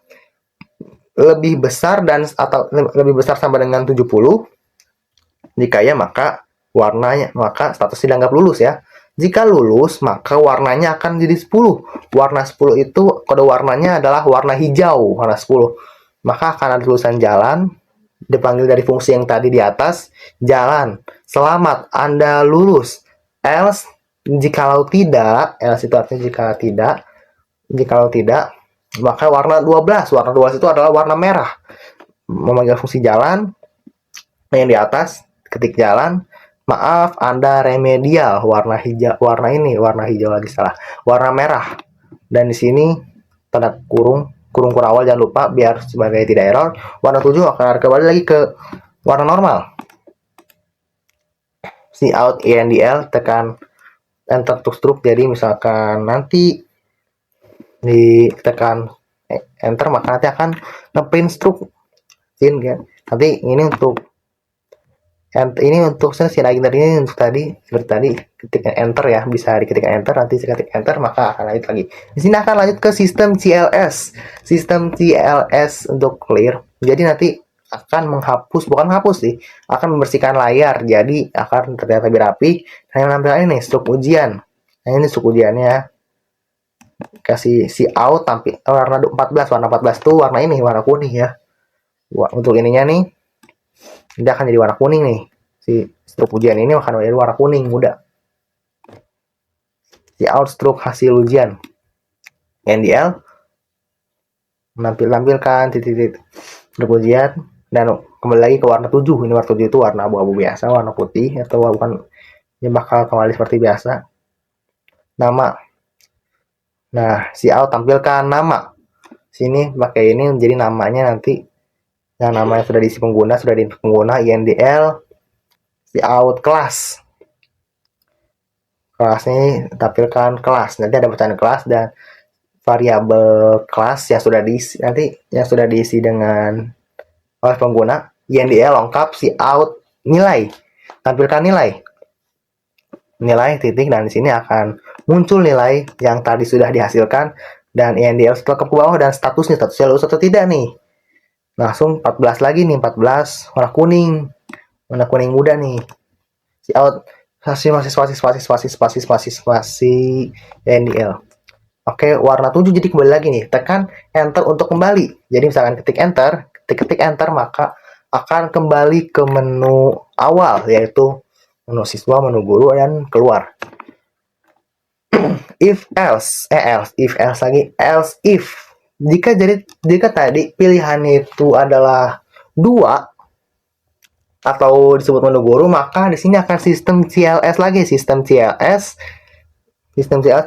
lebih besar atau lebih besar sama dengan 70. Jika ya maka statusnya dianggap lulus ya. Jika lulus maka warnanya akan jadi 10. Warna 10 itu kode warnanya adalah warna hijau, warna 10. Maka akan ada tulisan jalan dipanggil dari fungsi yang tadi di atas, jalan. Selamat, Anda lulus. Else jikalau tidak, else itu artinya jikalau tidak, maka warna 12. Warna 12 itu adalah warna merah. Memanggil fungsi jalan yang di atas, ketik jalan. Maaf, Anda remedial. Warna hijau lagi salah. Warna merah. Dan di sini tanda kurung awal jangan lupa biar sebagai tidak error. Warna 7 akan kembali lagi ke warna normal. Si out INDL tekan enter to struct. Jadi misalkan nanti ditekan enter maka nanti akan ngeprint struct. Nanti ini untuk Ini untuk si Naginter ini untuk tadi seperti tadi ketik enter ya, bisa diketik enter, nanti ketik enter maka akan lanjut lagi. Di sini akan lanjut ke sistem CLS. Sistem CLS untuk clear. Jadi nanti akan menghapus, bukan menghapus sih, akan membersihkan layar. Jadi akan terlihat lebih rapi. Nah, yang nampil ini struk ujian. Nah, ini struk ujiannya. Kasih si out tampil warna 14. Warna 14 tuh warna ini, warna kuning ya. Untuk ininya nih, dia akan jadi warna kuning nih. Si struk ujian ini akan jadi warna kuning muda. Si out struk hasil ujian. NDL menampilkan titik-titik struk ujian dan kembali lagi ke warna 7. Ini warna 7 itu warna abu-abu biasa, warna putih atau bukan, ini bakal kembali seperti biasa. Nama. Nah, si out tampilkan nama. Sini pakai ini menjadi namanya nanti. Yang namanya sudah diisi pengguna, sudah diisi pengguna INDL si out kelas. Kelas ini tampilkan kelas. Nanti ada bacaan kelas dan variabel kelas yang sudah diisi nanti yang sudah diisi dengan oleh pengguna. INDL lengkap si out nilai. Tampilkan nilai titik, dan di sini akan muncul nilai yang tadi sudah dihasilkan dan INDL setelah ke bawah dan statusnya lulus atau tidak nih. Langsung 14 lagi nih, 14 warna kuning muda nih. Si out spasi NDL. Oke, warna 7 jadi kembali lagi nih. Tekan enter untuk kembali. Jadi misalkan ketik enter maka akan kembali ke menu awal, yaitu menu siswa, menu guru, dan keluar. If else lagi, else if. Jika tadi pilihannya itu adalah 2 atau disebut menu guru, maka di sini akan sistem CLS lagi. Sistem CLS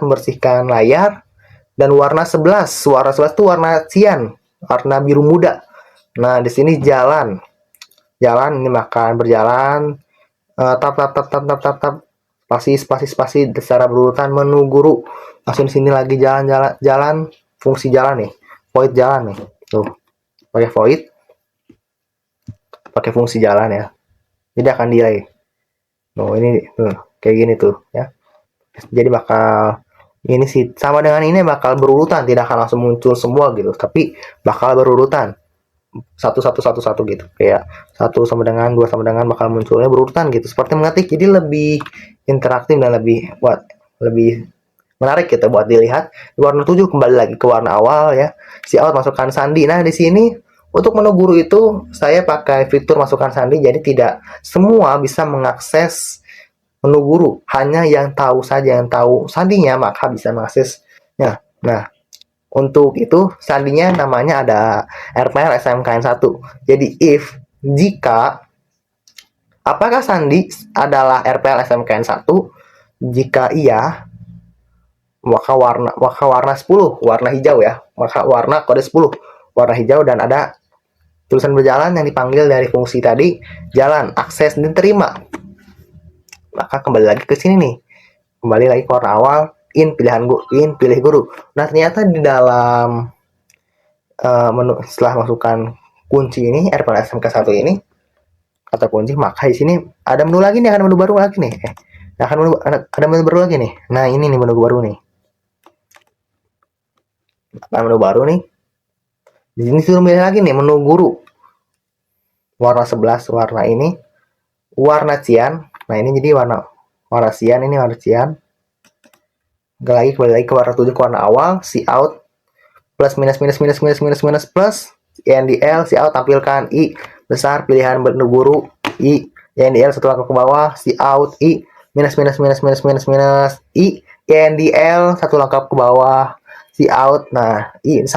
membersihkan layar dan warna 11. Warna 11 itu warna cian, warna biru muda. Nah, di sini jalan ini makan berjalan, tap spasi secara berurutan menu guru. Langsung di sini lagi jalan fungsi jalan nih, void jalan nih. Tuh, pakai fungsi jalan ya. Jadi akan delay. Ini tuh kayak gini tuh ya. Jadi bakal ini sih sama dengan ini bakal berurutan, tidak akan langsung muncul semua gitu, tapi bakal berurutan satu gitu, kayak 1 sama dengan 2 sama dengan bakal munculnya berurutan gitu, seperti mengetik. Jadi lebih interaktif dan lebih menarik gitu buat dilihat. Di warna 7 kembali lagi ke warna awal ya. Si out masukkan sandi. Nah, di sini untuk menu guru itu saya pakai fitur masukkan sandi, jadi tidak semua bisa mengakses menu guru, hanya yang tahu saja, yang tahu sandinya maka bisa mengaksesnya. Nah, untuk itu sandinya namanya ada RPL SMKN 1. Jadi jika apakah sandi adalah RPL SMKN 1? Jika iya, maka warna 10, warna hijau ya. Maka warna kode 10, warna hijau, dan ada tulisan berjalan yang dipanggil dari fungsi tadi, jalan, akses diterima. Maka kembali lagi ke sini nih. Kembali lagi ke warna awal, pilih guru. Nah, ternyata di dalam menu setelah masukkan kunci ini, RPL SMK 1 ini, kata kunci, maka di sini ada menu lagi nih, ada menu baru lagi nih. Ada menu baru lagi nih. Nah, ini nih menu baru nih. Nah, menu baru nih. Di sini suruh milih lagi nih menu guru. Warna 11 warna ini. Warna cian. Nah, ini jadi warna cian, ini warna cian. Kembali lagi ke warna 7 ke warna awal, si out plus minus plus INDL, si out tampilkan I besar, pilihan menu guru I, INDL satu langkah ke bawah, si out I minus I, INDL satu langkah ke bawah, si out. Nah, I 1.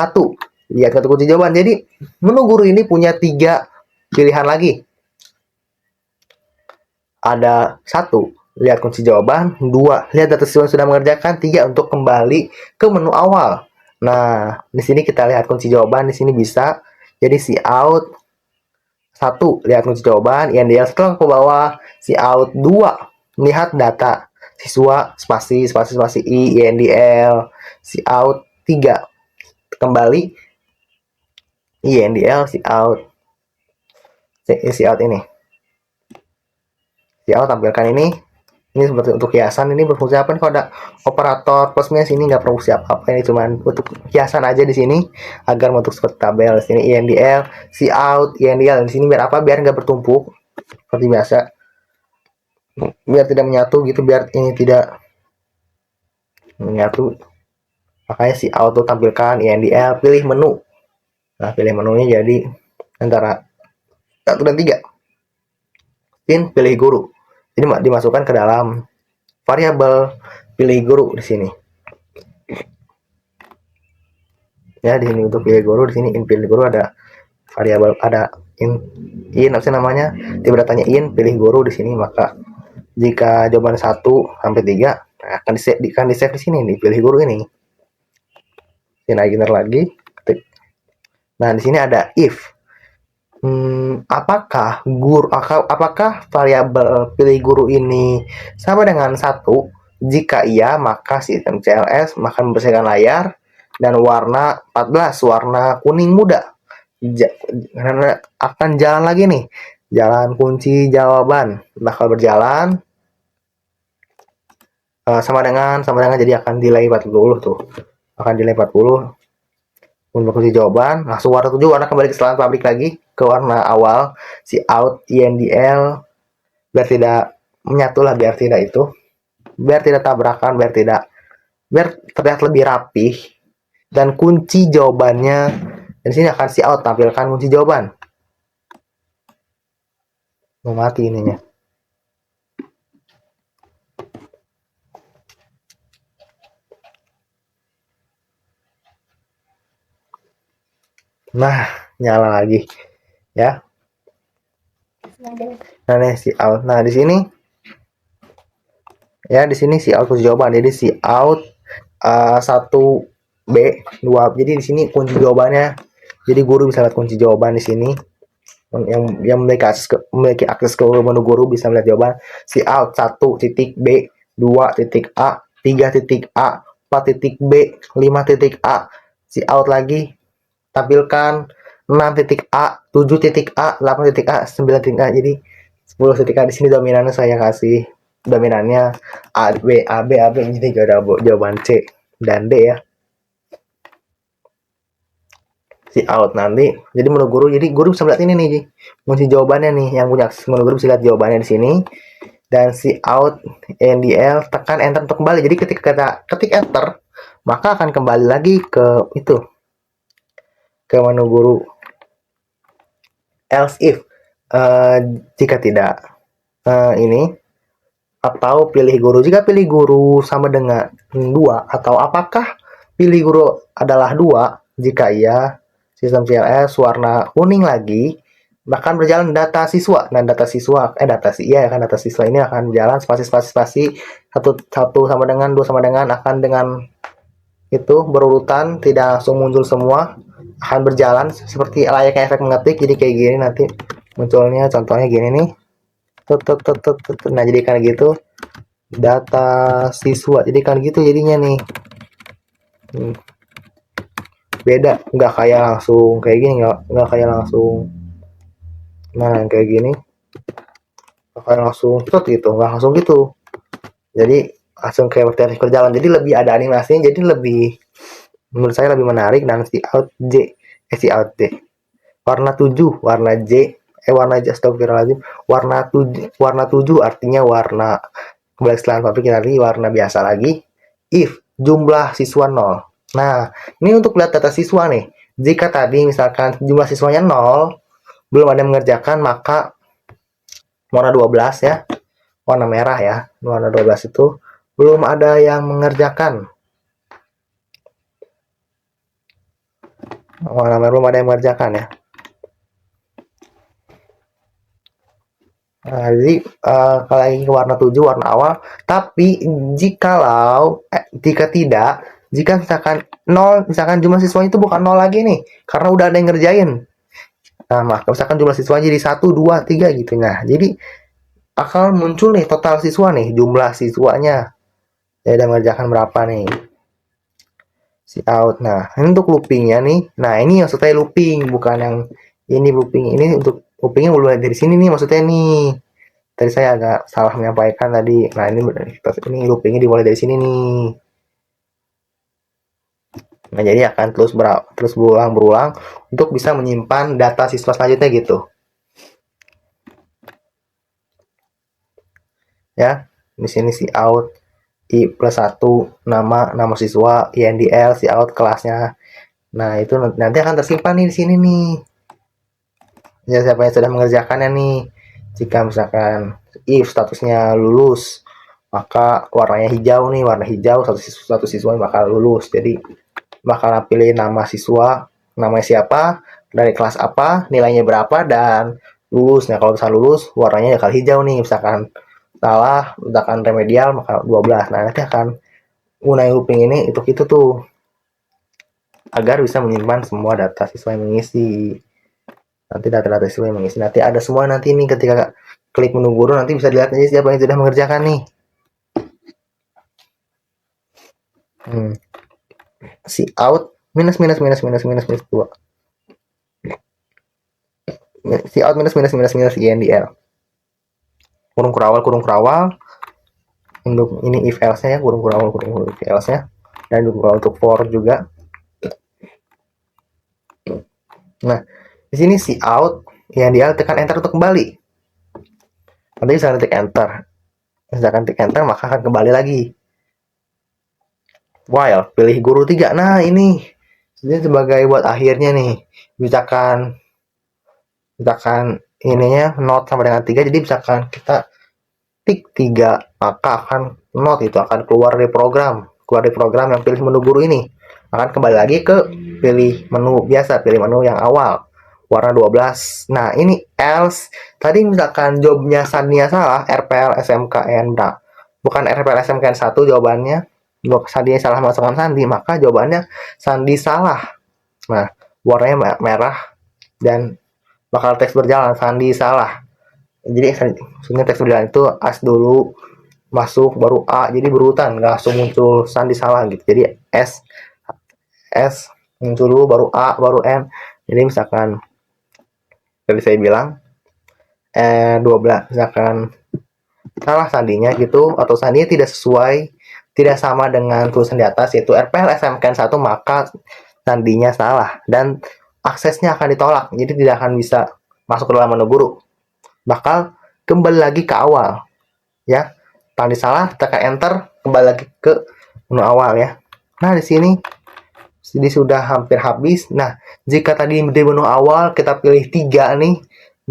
Lihat kata kunci jawaban. Jadi menu guru ini punya 3 pilihan lagi. Ada 1, lihat kunci jawaban. 2, lihat data siswa sudah mengerjakan. 3, untuk kembali ke menu awal. Nah, di sini kita lihat kunci jawaban. Di sini bisa. Jadi si out 1, lihat kunci jawaban. INDL setelah ke bawah. Si out 2, lihat data siswa, spasi I, INDL. Si out 3, kembali INDL, si out ini. Si out tampilkan ini seperti untuk hiasan. Ini berfungsi apa nih? Kalau ada operator plus minus ini nggak berfungsi apa-apa, ini cuman untuk hiasan aja di sini agar bentuk seperti tabel. Di sini INDL, si out, INDL di sini biar apa? Biar nggak bertumpuk seperti biasa, biar tidak menyatu gitu, biar ini tidak menyatu. Makanya si out tuh tampilkan INDL, pilih menu. Nah, pilih menunya jadi antara 1 dan 3. Pilih guru. Jadi dimasukkan ke dalam variabel pilih guru di sini. Ya, di sini untuk pilih guru, di sini pilih guru ada variabel, ada in apa sih namanya? Tiba datanya pilih guru di sini, maka jika jawaban 1 sampai 3 akan di save di sini nih pilih guru ini. Ini lagi lagi. Nah, di sini ada if. Apakah variabel pilih guru ini sama dengan 1? Jika iya, maka sistem CLS akan membersihkan layar dan warna 14, warna kuning muda. Karena akan jalan lagi nih. Jalan kunci jawaban bakal berjalan sama dengan jadi akan delay 40 tuh. Akan delay 40 untuk kunci jawaban, langsung warna 7, warna kembali ke setelan pabrik lagi ke warna awal, si out INDL, biar tidak menyatu lah, biar tidak tabrakan, biar terlihat lebih rapih. Dan kunci jawabannya, dan sini akan si out tampilkan kunci jawaban. Mau mati ininya. Nah, nyala lagi ya. Nah, nih si out. Nah, di sini ya, di sini si out kunci jawaban. Jadi si out 1B 2. Jadi di sini kunci jawabannya. Jadi guru bisa lihat kunci jawaban di sini. Yang memiliki akses ke menu guru bisa melihat jawaban. Si out 1.B 2.A 3.A 4.B 5.A. Si out lagi tampilkan 6.A 7.A 8.A 9.A. Jadi 10.A di sini dominannya saya kasih dominannya A B A B A B. Jadi jawaban C dan D ya. Si out nanti jadi menu guru, jadi guru bisa lihat ini nih kunci jawabannya nih, yang punya menu guru bisa lihat jawabannya di sini. Dan si out NDL tekan enter untuk kembali. Jadi ketika kita ketik enter maka akan kembali lagi ke itu, ke menu guru. Else if jika tidak ini, atau pilih guru. Jika pilih guru sama dengan 2, atau apakah pilih guru adalah 2? Jika iya, sistem CLS warna kuning lagi, bahkan berjalan data siswa. Dan data siswa data siswa ini akan berjalan spasi satu sama dengan 2 sama dengan akan dengan itu berurutan, tidak langsung muncul semua, akan berjalan seperti layaknya efek mengetik. Jadi kayak gini nanti munculnya, contohnya gini nih. Nah, jadi kan gitu data siswa, jadi kan gitu jadinya nih. Beda, nggak kayak langsung kayak gini, nggak kayak langsung. Nah, kayak gini nggak kayak langsung gitu, nggak langsung gitu. Jadi langsung kayak vertikal berjalan, jadi lebih ada animasinya, jadi lebih, menurut saya lebih menarik. Dan si out D warna 7, warna J warna J, astagfirullahaladzim, warna 7 artinya warna kembali setelah pabrik, nanti warna biasa lagi. If jumlah siswa 0. Nah, ini untuk lihat data siswa nih. Jika tadi misalkan jumlah siswanya 0, belum ada yang mengerjakan, maka warna 12 ya, warna merah ya, warna 12 itu belum ada yang mengerjakan. Warna merah belum ada yang mengerjakan ya. Nah, jadi kalau lagi ke warna 7, warna awal. Tapi jika tidak, jika misalkan 0, misalkan jumlah siswanya itu bukan 0 lagi nih, karena udah ada yang ngerjain. Nah, maka misalkan jumlah siswanya jadi 1, 2, 3 gitu. Nah, jadi akan muncul nih total siswa nih, jumlah siswanya. Ya, udah mengerjakan berapa nih. Si out. Nah, ini untuk loopingnya nih. Nah, ini maksudnya looping, bukan yang ini looping. Ini untuk loopingnya mulai dari sini nih maksudnya nih. Tadi saya agak salah menyampaikan tadi. Nah, ini loopingnya dimulai dari sini nih. Nah, jadi akan terus berulang untuk bisa menyimpan data siswa selanjutnya gitu. Ya, di sini si out i plus 1 nama siswa, INDL si out kelasnya. Nah, itu nanti akan tersimpan nih di sini nih. Ya, siapa yang sudah mengerjakannya nih. Jika misalkan if statusnya lulus, maka warnanya hijau nih, warna hijau satu siswa bakal lulus. Jadi bakal pilih nama siswa, namanya siapa, dari kelas apa, nilainya berapa, dan lulus. Nah, kalau misalkan lulus, warnanya bakal hijau nih. Misalkan salah, misalkan remedial, maka 12. Nah, nanti akan gunai looping ini untuk itu tuh. Agar bisa menyimpan semua data siswa yang mengisi. Nanti data-data siswa yang mengisi. Nanti ada semua nanti nih ketika klik menu guru, nanti bisa dilihat aja siapa yang sudah mengerjakan nih. Si out minus 2. Si out minus INDL. Kurung kerawal. Untuk ini if else nya ya, kurung kerawal if else nya. Dan juga untuk for juga. Nah, di sini si out INDL, tekan enter untuk kembali. Nanti bisa ketik enter. Misalkan ketik enter, maka akan kembali lagi. While pilih guru 3. Nah, ini sebagai buat akhirnya nih. Misalkan ininya not sama dengan 3, jadi misalkan kita tik 3, maka akan not itu akan keluar dari program yang pilih menu guru ini, akan kembali lagi ke pilih menu biasa, pilih menu yang awal warna 12. Nah, ini else tadi misalkan jawabnya sandinya salah, RPL SMKN, nah, bukan RPL SMKN 1 jawabannya, sandinya salah masukkan sandi, maka jawabannya sandi salah. Nah, warnanya merah dan bakal teks berjalan sandi salah. Jadi sebenarnya teks berjalan itu as dulu masuk baru A, jadi berurutan, nggak langsung muncul sandi salah gitu. Jadi S muncul dulu baru A baru N. Jadi misalkan tadi saya bilang 12 misalkan salah sandinya gitu, atau sandinya tidak sama dengan tulisan di atas yaitu RPL SMKN 1, maka sandinya salah dan aksesnya akan ditolak, jadi tidak akan bisa masuk ke dalam menu guru, bakal kembali lagi ke awal ya. Tadi salah, tekan enter, kembali lagi ke menu awal ya. Nah, di sini sudah hampir habis. Nah, jika tadi di menu awal kita pilih 3 nih,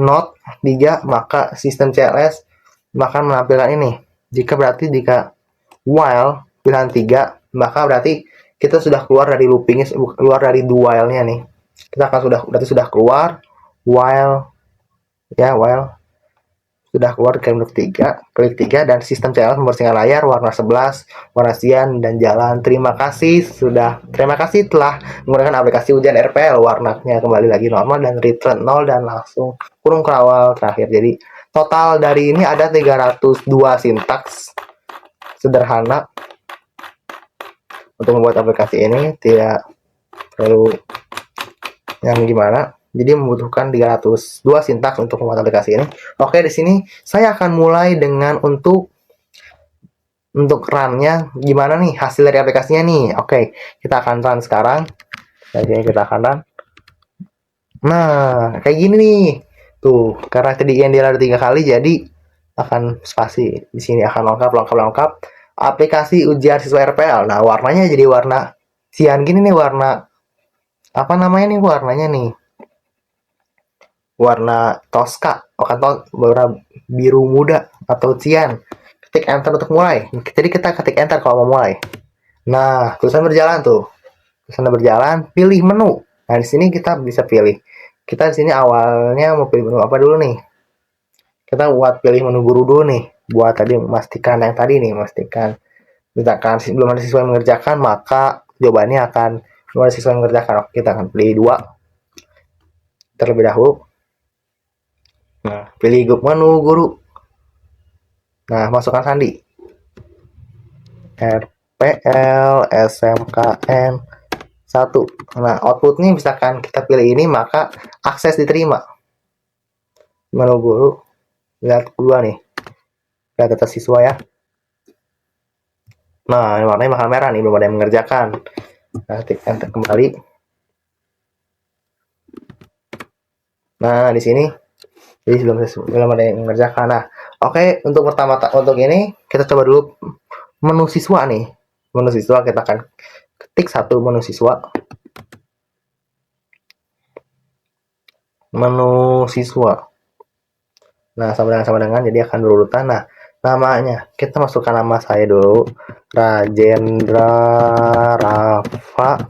not 3, maka sistem CLS akan menampilkan ini. Jika while pilihan 3, maka berarti kita sudah keluar dari loopingnya, keluar dari do while-nya nih. Kita akan sudah keluar while sudah keluar ke menu 3, klik 3 dan sistem CLS membersihkan layar warna 11, warna siang dan jalan. Terima kasih telah menggunakan aplikasi ujian RPL. Warnanya kembali lagi normal dan return 0 dan langsung kurung kerawal terakhir. Jadi total dari ini ada 302 sintaks sederhana untuk membuat aplikasi ini, tidak perlu yang gimana. Jadi membutuhkan 302 sintaks untuk membuat aplikasi ini. Oke, di sini saya akan mulai dengan untuk run-nya gimana nih hasil dari aplikasinya nih. Oke, kita akan run sekarang. Jadi kita akan run. Nah, kayak gini nih. Tuh, karena tadi yang dia ada 3 kali jadi akan spasi. Di sini akan lengkap aplikasi ujian siswa RPL. Nah, warnanya jadi warna sian gini nih, warna apa namanya nih warnanya nih? Warna Tosca, warna biru muda atau cian. Ketik enter untuk mulai. Jadi kita ketik enter kalau mau mulai. Nah, tulisan berjalan tuh. Tulisan berjalan, pilih menu. Nah, di sini kita bisa pilih. Kita di sini awalnya mau pilih menu apa dulu nih? Kita buat pilih menu guru dulu nih. Buat tadi memastikan yang tadi nih, memastikan misalkan belum ada siswa yang mengerjakan, maka jawabannya akan belum ada siswa yang mengerjakan. Oke, kita akan pilih 2 terlebih dahulu. Nah, pilih grup menu guru. Nah, masukkan sandi. RPL SMKN 1. Nah, outputnya misalkan kita pilih ini, maka akses diterima. Menu guru, lihat 2 nih. data siswa ya. Nah, ini warnanya bakal merah nih, belum ada yang mengerjakan. Nah, klik enter kembali. Nah, di sini jadi belum ada yang mengerjakan. Nah, oke, untuk untuk ini kita coba dulu menu siswa nih. Menu siswa kita akan ketik satu menu siswa. Menu siswa. Nah, sama dengan jadi akan berurutan. Nah, namanya kita masukkan nama saya dulu, Rajendra Rafa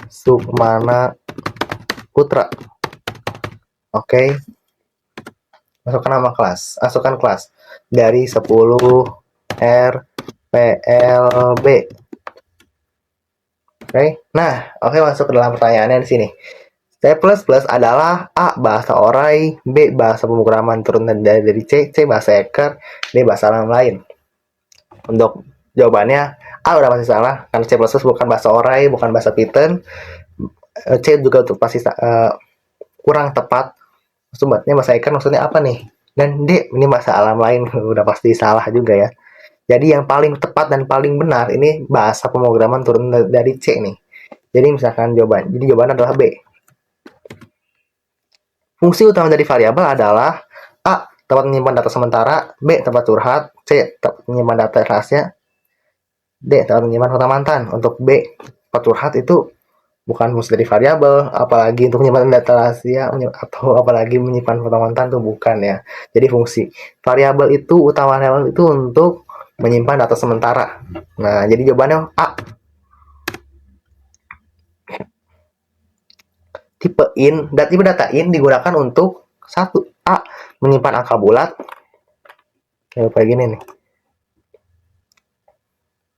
Sukmana Putra. Oke. Masukkan nama kelas, masukkan kelas dari 10 RPLB. Oke. Nah, oke, masuk ke dalam pertanyaannya di sini. C++ adalah A. Bahasa Orai, B. Bahasa pemrograman turunan dari C, C. Bahasa hacker, D. Bahasa lain. Untuk jawabannya A udah pasti salah, karena C++ bukan bahasa Orai, bukan bahasa Python. C juga untuk pasti kurang tepat. Maksudnya bahasa hacker maksudnya apa nih? Dan D, ini bahasa alam lain, udah pasti salah juga ya. Jadi yang paling tepat dan paling benar ini bahasa pemrograman turun dari C nih. Jadi misalkan jawaban adalah B. Fungsi utama dari variabel adalah A. Tempat menyimpan data sementara, B. Tempat curhat, C. Tempat menyimpan data rahasia, D. Tempat menyimpan foto mantan. Untuk B, tempat curhat itu bukan fungsi dari variabel, apalagi untuk menyimpan data rahasia atau apalagi menyimpan foto mantan itu bukan ya. Jadi fungsi variabel itu, utama variabel itu untuk menyimpan data sementara. Nah, jadi jawabannya A. Tipe data in digunakan untuk satu, A. Menyimpan angka bulat. Kayak gini nih.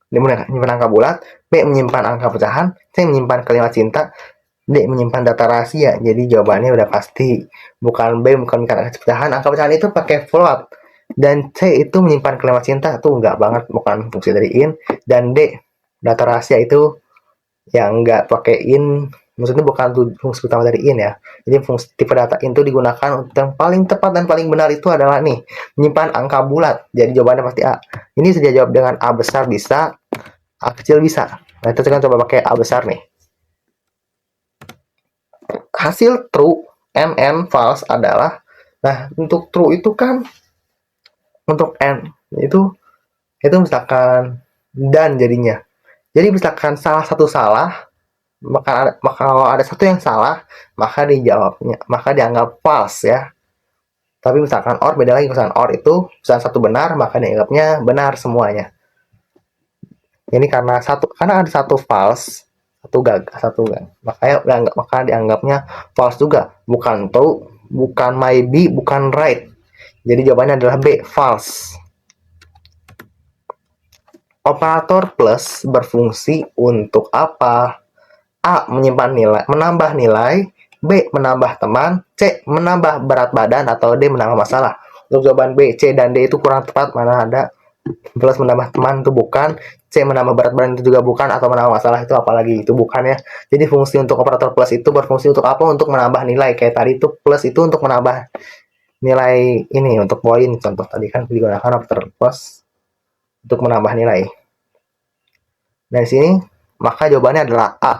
D. Menyimpan angka bulat. B. Menyimpan angka pecahan. C. Menyimpan kalimat cinta. D. Menyimpan data rahasia. Jadi jawabannya udah pasti. Bukan B, bukan angka pecahan. Angka pecahan itu pakai float. Dan C itu menyimpan kalimat cinta. Itu enggak banget, bukan fungsi dari in. Dan D. Data rahasia itu yang enggak pakai in, maksudnya bukan fungsi utama dari in ya. Jadi fungsi tipe data in itu digunakan untuk yang paling tepat dan paling benar itu adalah nih, menyimpan angka bulat. Jadi jawabannya pasti A. Ini saja jawab dengan A besar bisa, A kecil bisa. Nah, kita akan coba pakai A besar nih. Hasil true, NN false adalah, nah untuk true itu kan, untuk N itu misalkan dan jadinya. Jadi misalkan salah satu salah, maka kalau ada satu yang salah, maka dijawabnya, maka dianggap false ya. Tapi misalkan or beda lagi, misalkan or itu misalkan satu benar, maka dianggapnya benar semuanya. Ini karena ada satu false, satu makanya maka dianggapnya false juga, bukan true, bukan maybe, bukan right. Jadi jawabannya adalah B, false. Operator plus berfungsi untuk apa? A. Menambah nilai, B. Menambah teman, C. Menambah berat badan, atau D. Menambah masalah. Untuk jawaban B, C, dan D itu kurang tepat, mana ada plus menambah teman itu bukan, C menambah berat badan itu juga bukan, atau menambah masalah itu apalagi itu bukan ya. Jadi fungsi untuk operator plus itu berfungsi untuk apa? Untuk menambah nilai. Kayak tadi itu plus itu untuk menambah nilai ini, untuk poin. Contoh tadi kan digunakan operator plus untuk menambah nilai. Dari sini maka jawabannya adalah A.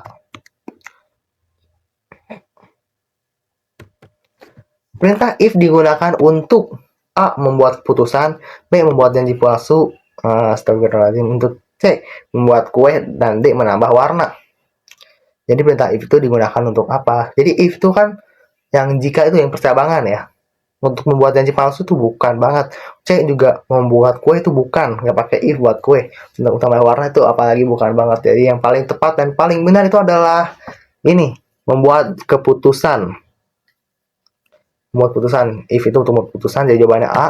Perintah if digunakan untuk A. Membuat keputusan, B. Membuat janji palsu, untuk C. Membuat kue, dan D. Menambah warna. Jadi perintah if itu digunakan untuk apa? Jadi if itu kan yang jika itu yang percabangan ya. Untuk membuat janji palsu itu bukan banget. C juga membuat kue itu bukan, nggak pakai if buat kue. Untuk tambah warna itu apalagi bukan banget. Jadi yang paling tepat dan paling benar itu adalah ini, membuat keputusan. Membuat keputusan, if itu untuk membuat keputusan, jadi jawabannya A.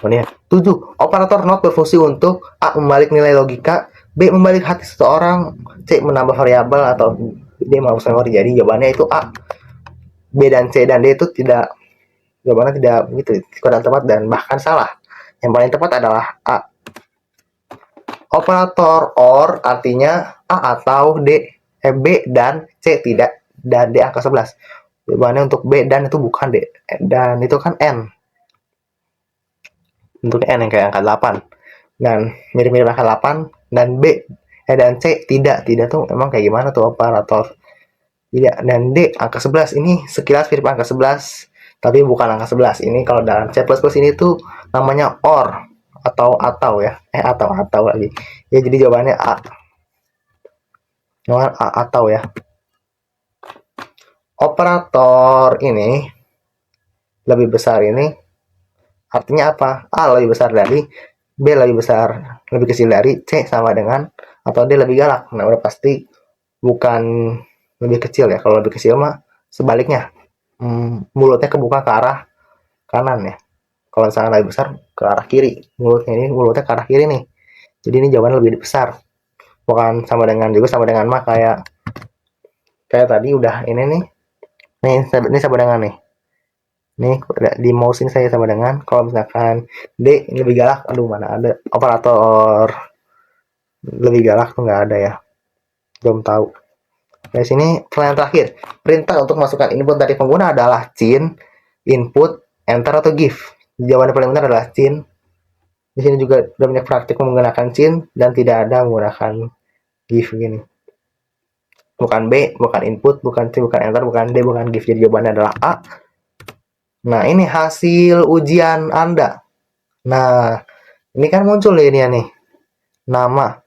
Ini 7. Operator not berfungsi untuk A. Membalik nilai logika, B. Membalik hati seseorang, C. Menambah variabel, atau D. Menambah memori. Jadi jawabannya itu A. B dan C dan D itu tidak, jawabannya tidak begitu, kurang tepat dan bahkan salah. Yang paling tepat adalah A. Operator OR artinya A atau D, B dan C tidak, dan D angka 11. Jawabannya untuk B dan itu bukan D, dan itu kan N. bentuknya N yang kayak angka 8. Dan mirip-mirip angka 8. Dan B dan C tidak tuh emang kayak gimana tuh operator. Tidak. Dan D angka 11 ini sekilas mirip angka 11 tapi bukan angka 11. Ini kalau dalam C++ ini tuh namanya OR atau ya. Atau lagi. Ya jadi jawabannya A. Jawaban A atau ya. Operator ini lebih besar ini artinya apa? A lebih besar dari B lebih besar, lebih kecil dari C sama dengan atau D lebih galak. Nah, udah pasti bukan lebih kecil ya. Kalau lebih kecil mah sebaliknya. Mulutnya kebuka ke arah kanan ya. Kalau misalnya lebih besar ke arah kiri. Mulutnya ke arah kiri nih. Jadi ini jawabannya lebih besar. Bukan sama dengan mah kayak tadi udah ini nih. Ini sama dengan nih. Nih di mouse ini saya sama dengan kalau misalkan D ini lebih galak. Aduh, mana ada operator lebih galak tuh, nggak ada ya, belum tahu. Dari sini pertanyaan terakhir, perintah untuk masukkan input dari pengguna adalah cin, input, enter atau give. Jawaban paling benar adalah cin. Di sini juga udah banyak praktik menggunakan cin dan tidak ada menggunakan give gini. Bukan B, bukan input, bukan C, bukan enter, bukan D, bukan give. Jadi jawabannya adalah A. Nah, ini hasil ujian Anda. Nah, ini kan muncul ini ya nih. Nama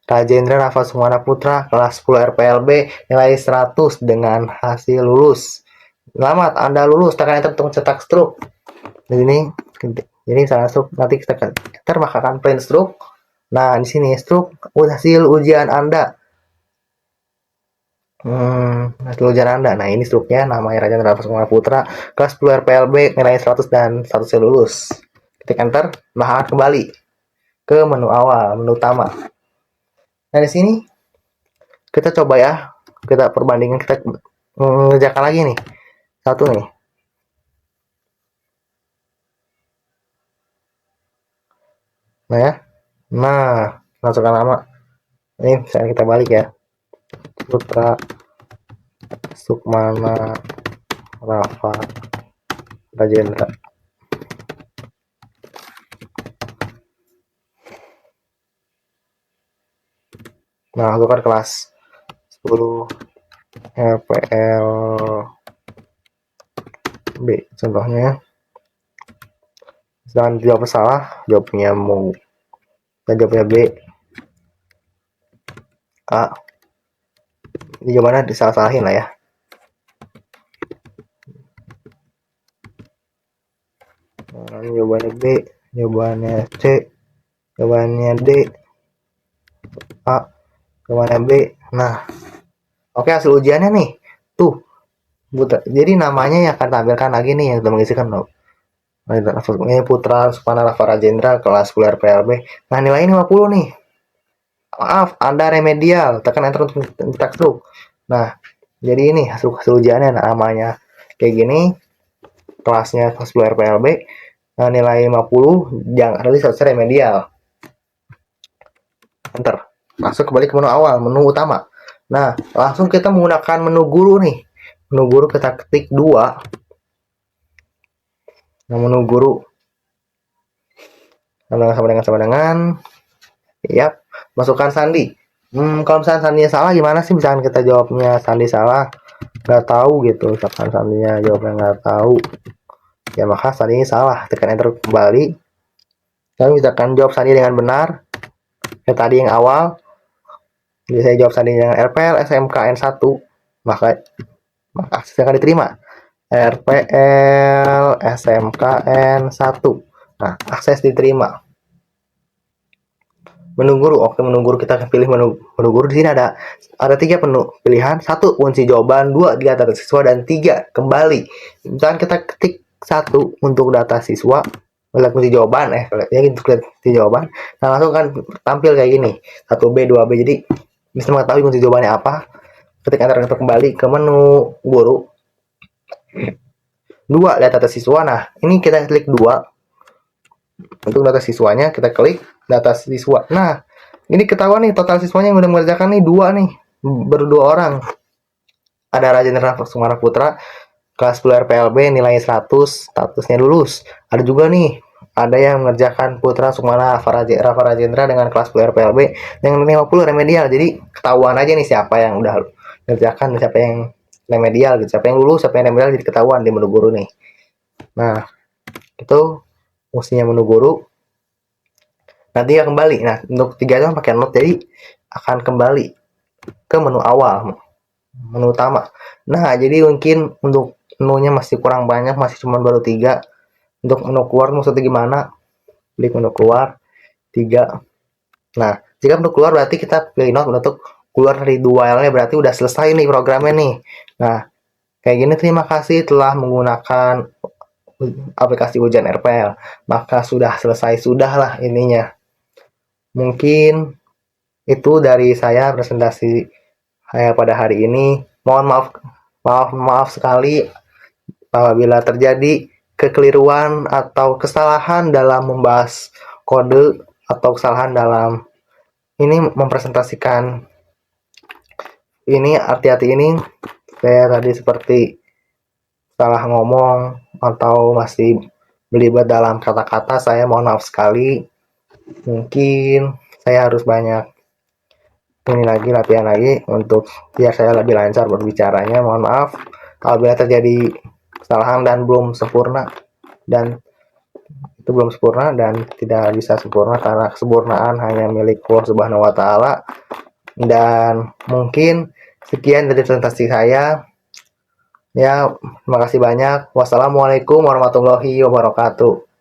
Rajendra Rafa Sumana Putra, kelas 10 RPLB, nilai 100 dengan hasil lulus. Selamat, Anda lulus. Tekan enter untuk cetak struk. Jadi misalnya struk, nanti kita enter maka akan print struk. Nah, di sini struk hasil ujian Anda. Hasil ujian Anda. Nah, ini struknya namanya Rajendra Rafa Sumana Putra, kelas 10 RPLB, nilai 100 dan statusnya lulus. Ketik enter, maka kembali ke menu awal, menu utama. Nah, di sini kita coba ya, kita perbandingan, kita mengerjakan lagi nih. Satu nih. Nah ya. Nah, masukkan nama. Ini misalnya kita balik ya. Putra Sukmana Rafa Rajendra. Nah, masukkan kelas 10 RPL B contohnya. Jangan jawab salah, jawabnya mau. Dan jawabnya B. A. Ini jawabannya disalah-salahin lah ya. Nah, ini jawabannya B, jawabannya C, jawabannya D, A, jawabannya B. Nah, oke, hasil ujiannya nih. Tuh. Jadi namanya yang akan tampilkan lagi nih yang sudah mengisikan loh. Ini Putra Sukmana Rafa Rajendra kelas 10 RPLB. Nah, nilainya 50 nih. Maaf, Anda remedial. Tekan enter untuk cetak struk. Nah, jadi ini hasil ujiannya. Nah, namanya kayak gini. Kelasnya kelas 10 RPLB. Nah, nilai 50. Jangan nanti selesai remedial. Enter. Masuk kembali ke menu awal, menu utama. Nah, langsung kita menggunakan menu guru nih. Menu guru kita ketik 2. Nah, menu guru sama dengan yap, masukkan sandi. Kalau misalnya sandinya salah gimana sih? Misalkan kita jawabnya sandi salah, nggak tahu gitu. Misalkan sandinya jawabnya nggak tahu, ya maka sandinya salah. Tekan enter kembali. Tapi misalkan jawab sandi dengan benar, kayak tadi yang awal, jadi saya jawab sandi dengan RPL SMKN 1, maka akses akan diterima. RPL SMKN 1. Nah, akses diterima. Menu guru, oke, menu guru kita akan pilih menu guru. Di sini ada 3 pilihan. 1 kunci jawaban, 2 data siswa, dan 3 kembali. Misalkan kita ketik 1 untuk data siswa, lihat kunci jawaban, untuk lihat kunci jawaban. Nah, langsung kan tampil kayak gini, 1B, 2B. Jadi bisa mengetahui kunci jawabannya apa. Ketik enter untuk kembali ke menu guru. 2 lihat data siswa. Nah, ini kita klik 2. Untuk data siswanya kita klik data siswa. Nah, ini ketahuan nih total siswanya yang udah mengerjakan nih 2 nih. Baru 2 orang. Ada Rajendra Sumana Putra kelas 10 RPLB nilai 100, statusnya lulus. Ada juga nih ada yang mengerjakan Putra Sukmana Rafa Rajendra dengan kelas RPLB dengan 50 remedial. Jadi ketahuan aja nih siapa yang udah mengerjakan, siapa yang remedial gitu, siapa yang lulus, siapa yang remedial, jadi ketahuan di menu guru nih. Nah, itu fungsinya menu guru. Nanti ya kembali. Nah, untuk 3 itu pakai note, jadi akan kembali ke menu awal, menu utama. Nah, jadi mungkin untuk menunya masih kurang banyak, masih cuma baru 3. Untuk menu keluar maksudnya gimana? Klik menu keluar 3. Nah, jika menu keluar berarti kita pilih note untuk keluar dari dualnya, berarti udah selesai nih programnya nih. Nah, kayak gini, terima kasih telah menggunakan aplikasi ujian RPL. Maka sudah selesai, sudahlah ininya. Mungkin itu dari saya presentasi saya pada hari ini. Mohon maaf sekali apabila terjadi kekeliruan atau kesalahan dalam membahas kode atau kesalahan dalam ini mempresentasikan ini. Hati-hati ini, saya tadi seperti salah ngomong atau masih belibet dalam kata-kata, saya mohon maaf sekali. Mungkin saya harus banyak ini lagi, latihan lagi untuk biar saya lebih lancar berbicaranya. Mohon maaf apabila terjadi kesalahan dan belum sempurna, dan itu belum sempurna dan tidak bisa sempurna karena kesempurnaan hanya milik Allah Subhanahu wa taala. Dan mungkin sekian dari presentasi saya. Ya, terima kasih banyak. Wassalamualaikum warahmatullahi wabarakatuh.